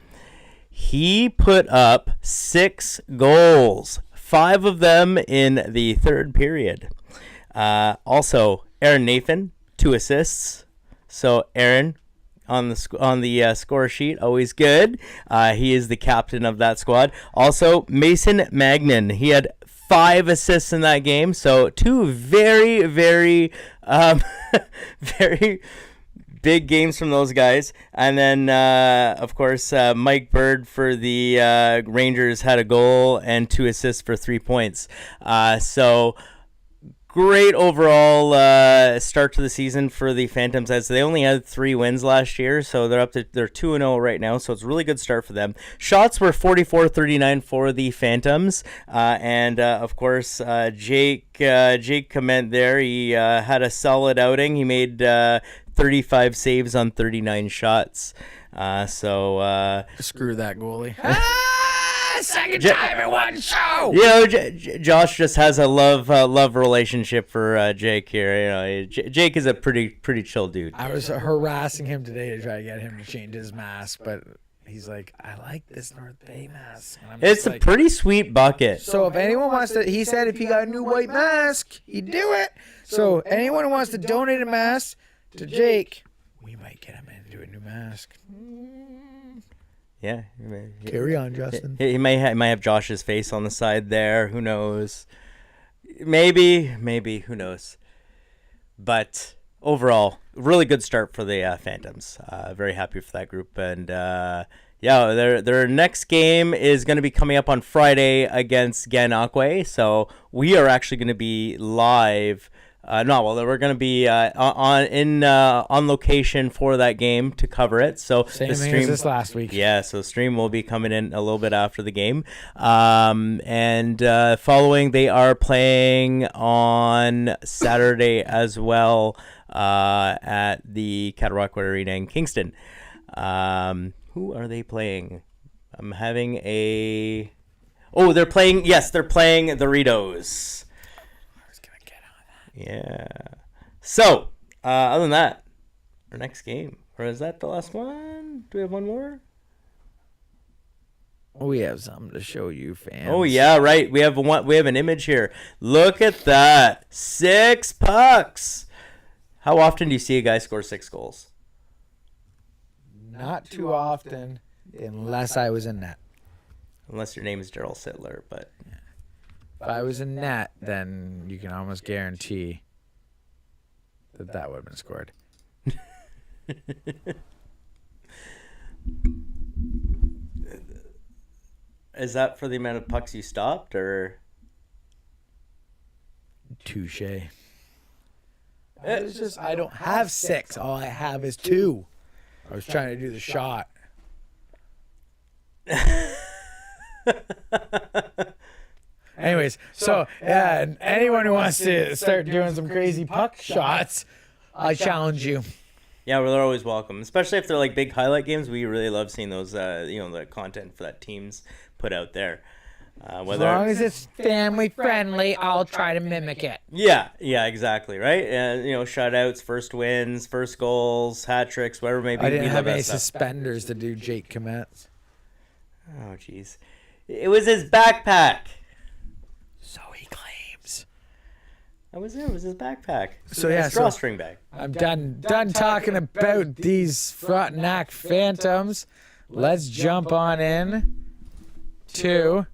he put up 6 goals, 5 of them in the third period. Also, Aaron Nathan, 2 assists. So Aaron on the score sheet, always good. He is the captain of that squad. Also, Mason Magnan, he had 5 assists in that game. So 2 very, very, very big games from those guys. And then, of course, Mike Bird for the Rangers had a goal and 2 assists for 3 points. So great overall start to the season for the Phantoms, as they only had 3 wins last year, so they're 2-0 right now, so it's a really good start for them. Shots were 44-39 for the Phantoms, and of course Jake Clement there, he had a solid outing. He made 35 saves on 39 shots. Screw that goalie. Second time in one show. You know, Josh just has a love relationship for Jake here. You know, Jake is a pretty chill dude. I was harassing him today to try to get him to change his mask, but he's like, I like this North Bay mask. And It's a pretty sweet bucket. So if anyone wants to, he said if he got a new white mask, he'd do it. So anyone who wants to donate a mask to Jake, we might get him into a new mask. Yeah. Carry on, Justin. He might have Josh's face on the side there. Who knows? Maybe. Who knows? But overall, really good start for the Phantoms. Very happy for that group. And their next game is going to be coming up on Friday against GANANOQUE. So we are actually going to be live. We're going to be on location for that game to cover it. So Same the thing stream as this last week. Yeah, so the stream will be coming in a little bit after the game. Following, they are playing on Saturday as well at the Cataraqui Arena in Kingston. Who are they playing? I'm having a... Oh, they're playing the Doritos. Yeah. So, other than that, our next game. Or is that the last one? Do we have one more? We have something to show you, fans. Oh yeah, right. We have an image here. Look at that. 6 pucks. How often do you see a guy score 6 goals? Not too often, unless I was in net. Unless your name is Daryl Sittler, but... If I was in net, then you can almost guarantee that would have been scored. Is that for the amount of pucks you stopped, or? Touche. It's just I don't have 6. All I have is 2. I was trying to do the shot. Anyways, so and anyone who wants to start doing some crazy puck shots, I challenge you. Yeah, well, they're always welcome, especially if they're like big highlight games. We really love seeing those, the content for that teams put out there. As long as it's family friendly, I'll try to mimic it. Yeah, exactly, right? Shutouts, first wins, first goals, hat tricks, whatever it may be. I didn't have any suspenders to do Jake Clement. Oh, jeez. It was his backpack. So he claims. It was his backpack. So yeah, drawstring bag. I'm done talking about these Frontenac Phantoms. Let's jump on in to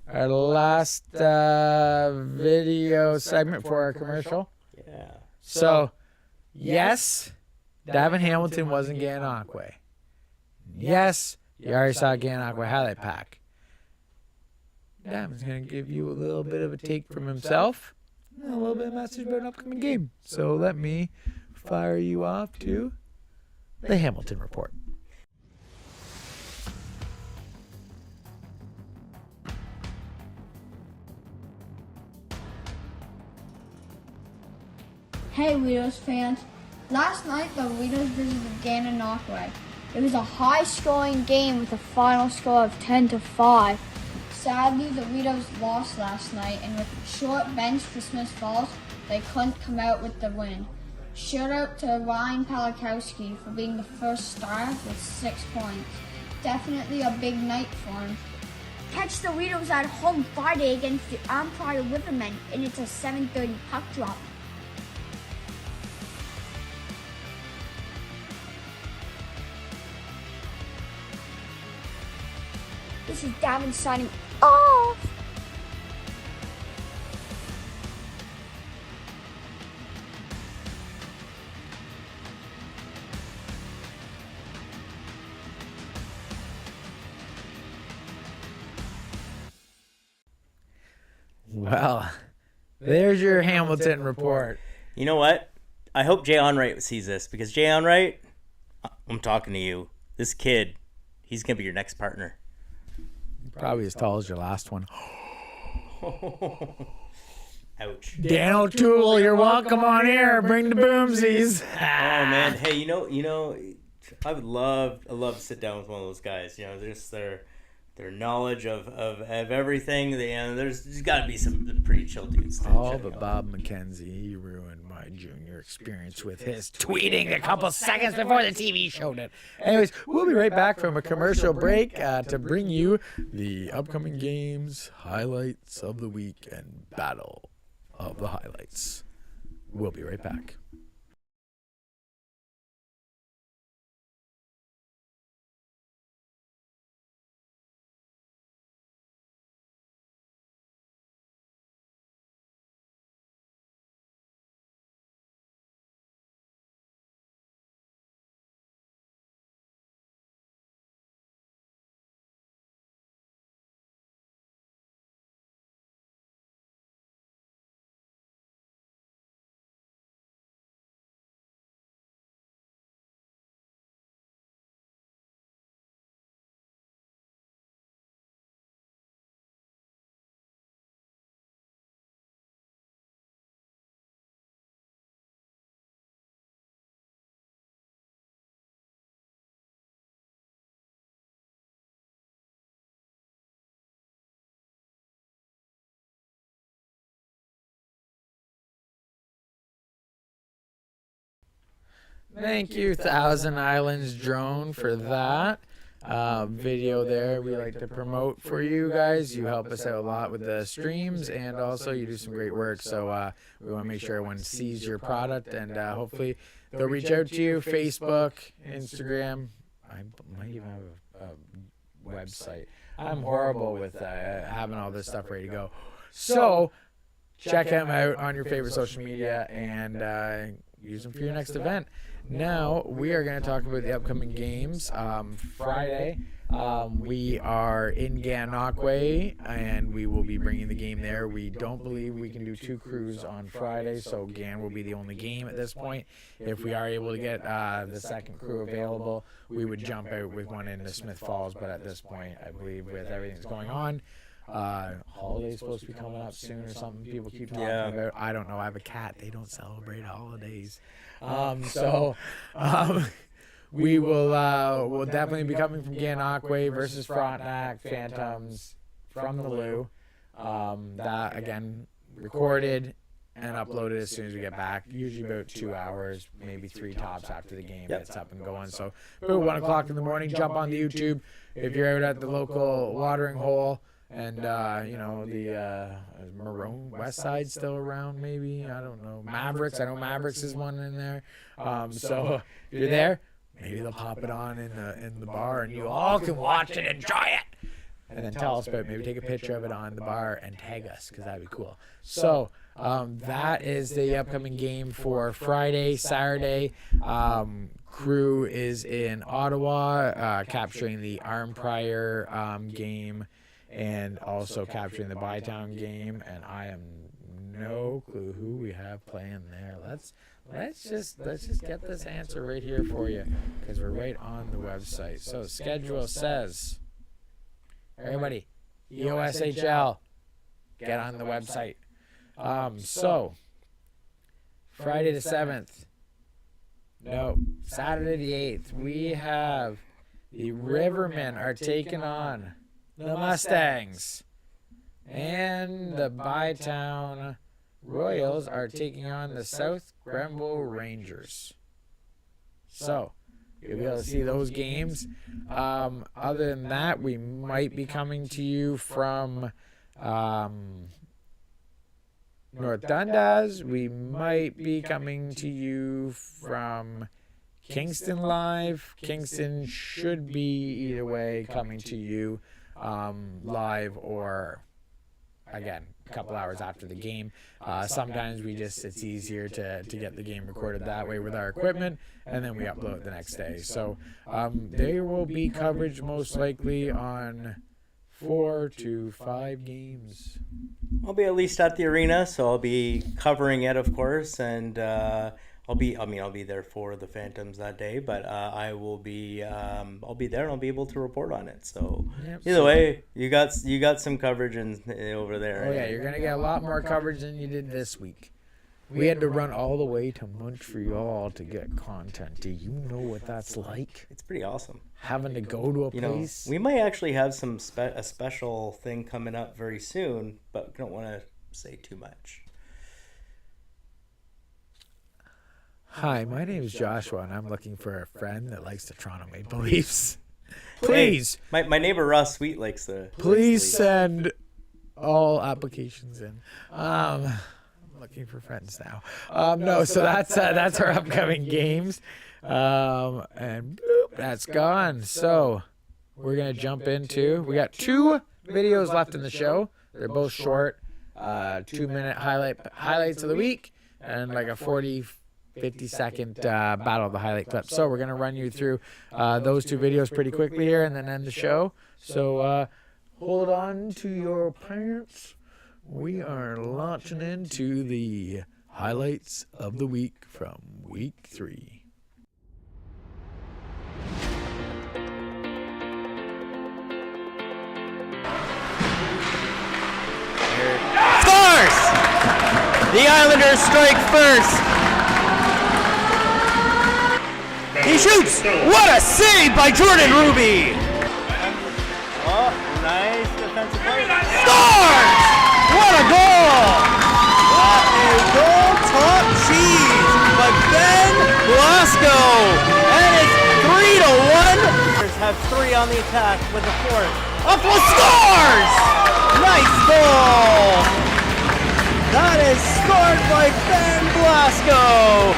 our last video segment for our commercial. Yeah. So, yes, Davin Hamilton was in GANANOQUE. Yes, you already saw GANANOQUE highlight pack. Davin's going to give you a little bit of a take from himself and a little bit of message about an upcoming game. So let me fire you off to the Hamilton Report. Hey WINNIPEG fans, last night the WINNIPEG visited GANANOQUE. It was a high-scoring game with a final score of 10-5. Sadly, the Ritos lost last night, and with a short bench for Smith Falls, they couldn't come out with the win. Shout out to Ryan Palakowski for being the first star with 6 points. Definitely a big night for him. Catch the Ritos at home Friday against the Empire Rivermen, and it's a 7:30 puck drop. This is Davin signing off. Well, there's your Hamilton report. You know what? I hope Jay Onright sees this, because Jay Onright, I'm talking to you. This kid, he's going to be your next partner. Probably as tall as your last one. Ouch. Dan O'Toole, you're welcome on air. Bring the boomsies. Oh man, hey, you know, I love to sit down with one of those guys. You know, just their knowledge of everything. There's got to be some pretty chill dudes. Oh, but Bob McKenzie, he ruined my junior experience with his tweeting a couple seconds before the TV showed it. Anyways, we'll be right back from a commercial break to bring you the upcoming games, highlights of the week, and battle of the highlights. We'll be right back. Thank you, Thousand Islands Drone, for that video there. We like to promote for you guys. You help us out a lot with the streams, and also you do some great work. So we want to make sure everyone sees your product, and hopefully they'll reach out to you. Facebook, Instagram. I might even have a website. I'm horrible with having all this stuff ready to go. So check them out on your favorite social media and use them for your next event. Now, we are going to talk about the upcoming games. Friday, we are in GANANOQUE, and we will be bringing the game there. We don't believe we can do 2 crews on Friday, so GAN will be the only game at this point. If we are able to get the second crew available, we would jump out with one into Smith Falls, but at this point, I believe with everything that's going on, holiday's supposed to be coming up soon or something people keep talking about. I don't know. I have a cat. They don't celebrate holidays. We will we'll definitely be coming from GANANOQUE versus Frontenac Phantoms from the Lou. That, again, recorded and uploaded as soon as we get back. Usually about 2 hours, maybe 3 tops after the game. It's up and going. So about 1 o'clock in the morning, jump on the YouTube. If you're out at the local watering hole, and, you know, the Maroon West Side still around, maybe. I don't know. Mavericks. I know Mavericks is one in there. So if you're there, maybe they'll pop it on in the bar, and you all can watch it and enjoy it. And then tell us about it. Maybe take a picture of it on the bar and tag us, because that'd be cool. So that is the upcoming game for Friday. Saturday, crew is in Ottawa, capturing the Armprior game, and also capturing the Bytown game, and I am no clue who we have playing there. Let's just get this answer right here for you, because we're right on the website. So schedule says, everybody, EOSHL, get on the website. So Friday the 7th, no, Saturday the 8th, we have the Rivermen are taking on the Mustangs. And the Bytown Royals are taking on the South Grenville Rangers. So, you'll be able to see those games. Other than that, we might be coming to you from North Dundas. We might be coming to you from Kingston live. Kingston should be either way coming to you live or, again, a couple hours after the game. Sometimes it's easier to get the game recorded that way with our equipment, and then we upload the next day. So there will be coverage most likely on 4 to 5 games. I'll be at least at the arena, so I'll be covering it, of course, and I'll be there for the Phantoms that day, but I'll be there and I'll be able to report on it. So either way, you got some coverage over there. Oh yeah, you're gonna get a lot more coverage than you did this week. We had to run all the way to Montreal to get content. Do you know what that's like? It's pretty awesome. Having to go to a place. We might actually have a special thing coming up very soon, but we don't want to say too much. Hi, my name is Joshua, and I'm looking for a friend that likes the Toronto Maple Leafs. Please. Hey, my neighbor Ross Sweet likes the. Please send all applications in. I'm looking for friends now. No, so that's our upcoming games, and boop, that's gone. So we're gonna jump into. We got 2 videos left in the show. They're both short, 2-minute highlights of the week, and like a 50-second battle of the highlight clip. So we're going to run you through those 2 videos pretty quickly here and then end the show. So hold on to your pants. We are launching into the highlights of the week from week 3. Scores! The Islanders strike first. He shoots! What a save by Jordan Ruby! Oh, nice defensive play. Scores! What a goal! What a goal! Top cheese by Ben Blasco! And it's 3-1. Have 3 on the attack with the 4th. Up with scores! Nice goal! That is scored by Ben Blasco!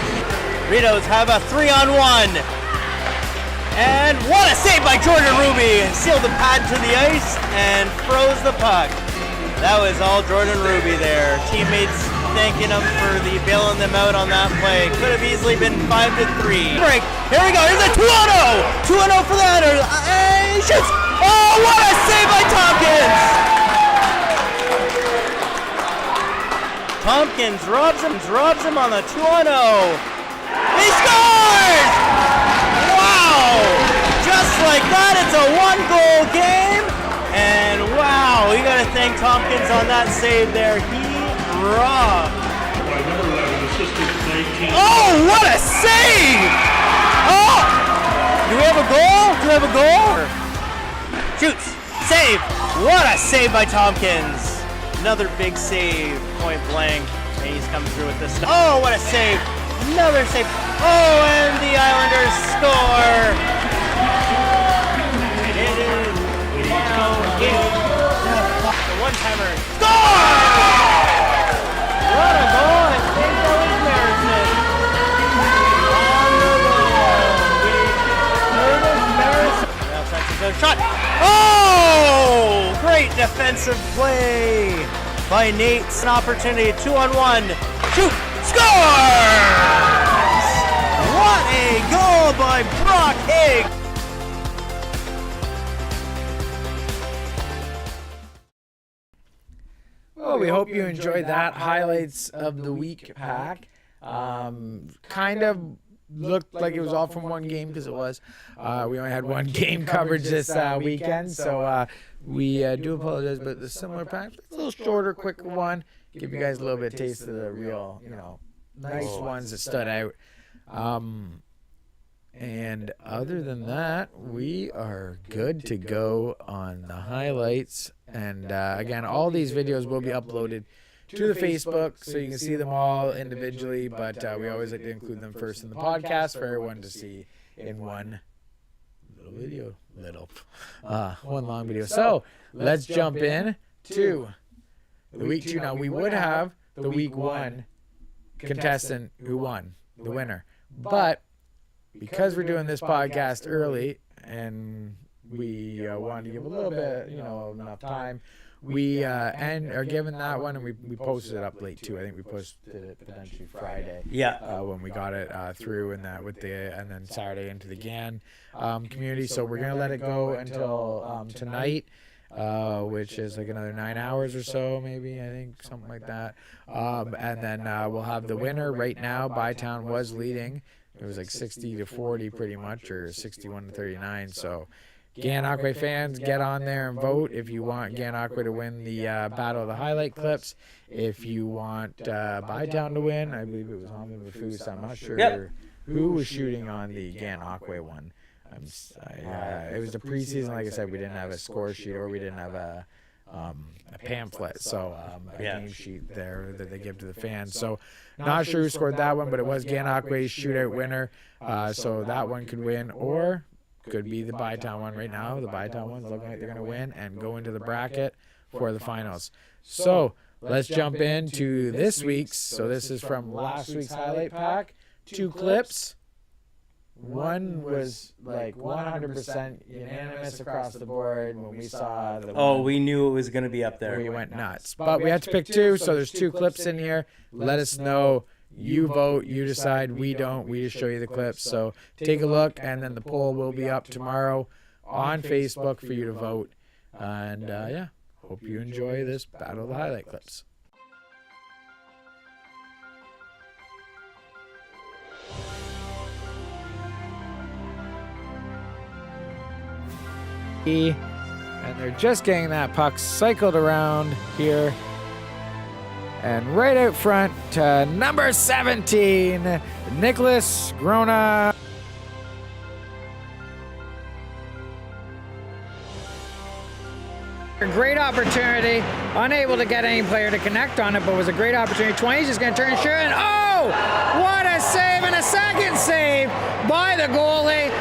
Ritos have a 3-on-1. And what a save by Jordan Ruby. Sealed the pad to the ice and froze the puck. That was all Jordan Ruby there. Teammates thanking him for bailing them out on that play. Could have easily been 5-3. Break. Here we go. Here's a 2-0. 2-0 for that. And he shoots. Oh, what a save by Tompkins. Tompkins robs him on the 2-0. He scores! Wow! Just like that, it's a 1-goal game. And wow, you gotta thank Tompkins on that save there. He robbed. Oh, what a save! Oh! Do we have a goal? Shoots. Save. What a save by Tompkins. Another big save, point blank. And he's coming through with this stuff. Oh, what a save. Another save. Oh, and the Islanders score. It is now the one-timer. Score! What a goal. And St. Louis merits it. On the goal. Shot. Oh! Great defensive play by Nate. An opportunity. 2-on-1. Shoot. Scores! What a goal by Brock Higg! Well, we hope you enjoyed that highlights of the week pack. Kind of looked like it was all from one game because it was. We only had one game coverage this weekend, so we do apologize, but the similar pack, it's a little shorter, quicker one. Give you guys a little bit of taste of the real, nice ones that stood out. And other than that, we are good to go on the highlights. And again, all these videos will be uploaded to the Facebook, so you can see them all individually. But we always like to include them first in the podcast for everyone to see in one little video. One long video. So let's jump in to the week 2. Now, we would have the week 1 contestant who won, the winner. But because we're doing this podcast early and we wanted to give a little bit, enough time, we are given that one, and we posted it up late too. I think we posted it potentially Friday. Yeah. When we got it through, and then Saturday into the GAN community. So we're gonna let it go until tonight, which is like another 9 hours or so, maybe, I think, something like that. And then we'll have the winner. Right now, Bytown was leading. It was like 60-40 pretty much, or 61-39. So GANANOQUE fans, get on there and vote if you want GANANOQUE to win the Battle of the Highlight Clips. If you want Bytown to win, I believe it was Hamid Mafus. I'm not sure who was shooting on the GANANOQUE one. It was the preseason. Like I said, we didn't have a score sheet, or we didn't have a pamphlet, so a game sheet there that they give to the fans. So not sure who scored that one, but it was GANANOQUE's shootout winner. So that one could win, or could be the Bytown one. Right now, the Bytown one's looking like they're going to win and go into the bracket for the finals. So let's jump into this week's. So this is from last week's highlight pack. 2 clips. One was like 100% unanimous across the board when we saw the one. We knew it was going to be up there. We went nuts. But we had to pick 2, so there's 2 clips in here. Let us know. You vote, you decide. We don't. We just show you the clips. So take a look, and then the poll will be up tomorrow on Facebook for you to vote. And hope you enjoy this Battle of the Highlight Clips. And they're just getting that puck cycled around here. And right out front, number 17, Nicholas Grona. A great opportunity. Unable to get any player to connect on it, but was a great opportunity. 20's just going to turn and shoot. And oh, what a save, and a second save by the goalie.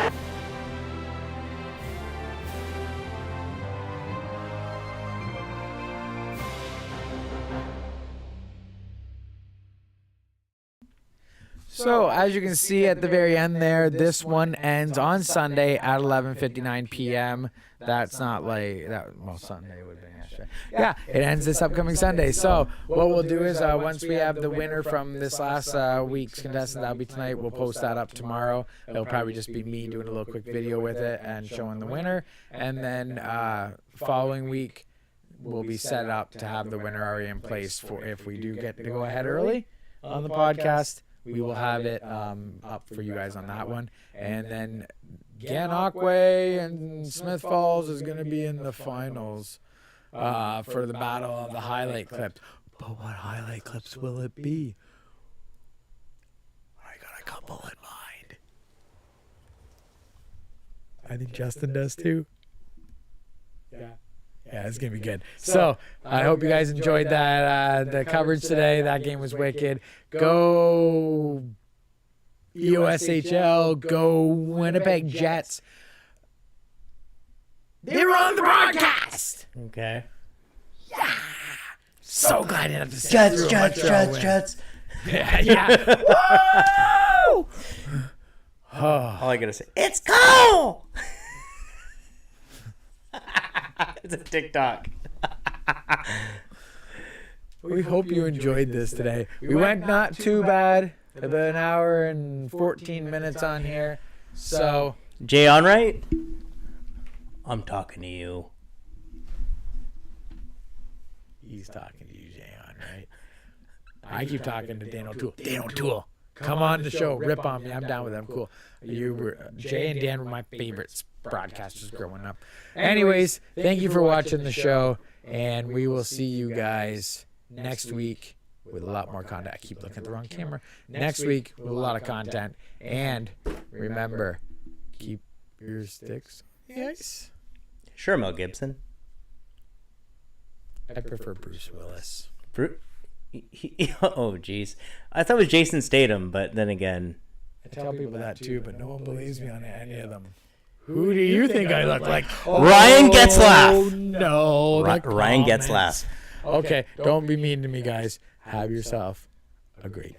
So, as you can see at the very end there, this one ends on Sunday at 11:59 p.m. That's not like that. Well, Sunday would have been yesterday. Yeah, it ends this upcoming Sunday. So, what we'll do is once we have the winner from this last week's contestant, that'll be tonight. We'll post that up tomorrow. It'll probably just be me doing a little quick video with it and showing the winner. And then following week, we'll be set up to have the winner already in place for if we do get to go ahead early on the podcast. We will have it up for you guys on that one. And then GANANOQUE and Smith Falls is going to be in the finals for the Battle of the Highlight Clips. But what highlight clips will it be? I got a couple in mind. I think Justin does too. Yeah, it's going to be good. So, I hope you guys enjoyed that the coverage today. That game was wicked. Go EOSHL. Go Winnipeg Jets. They were on the broadcast. Okay. Yeah. So glad I didn't have to sit through Jets. Yeah. Woo! All I got to say, it's cool. It's a TikTok. We hope you enjoyed this today. We went not too bad. About an hour and 14 minutes on here. So, Jay Onright, I'm talking to you. He's talking to you, Jay Onright. I keep talking to Dan O'Toole. Dan O'Toole, come on the show. Rip on me. I'm down with them. Cool. Jay and Dan were my favorites broadcasters growing up. Anyways, thank you for watching the show, and we will see you guys next week with a lot more content. I keep looking at the wrong camera. Next week with a lot of content. And remember, keep your sticks on the ice. Sure, Mel Gibson. I prefer Bruce Willis. Oh, jeez. I thought it was Jason Statham, but then again. I tell people that too, but no one believes me on any of them. Who do you think I look like? Ryan Getzlaff. No. Ryan Getzlaff. Okay, don't be mean to me, guys. Have yourself a great day.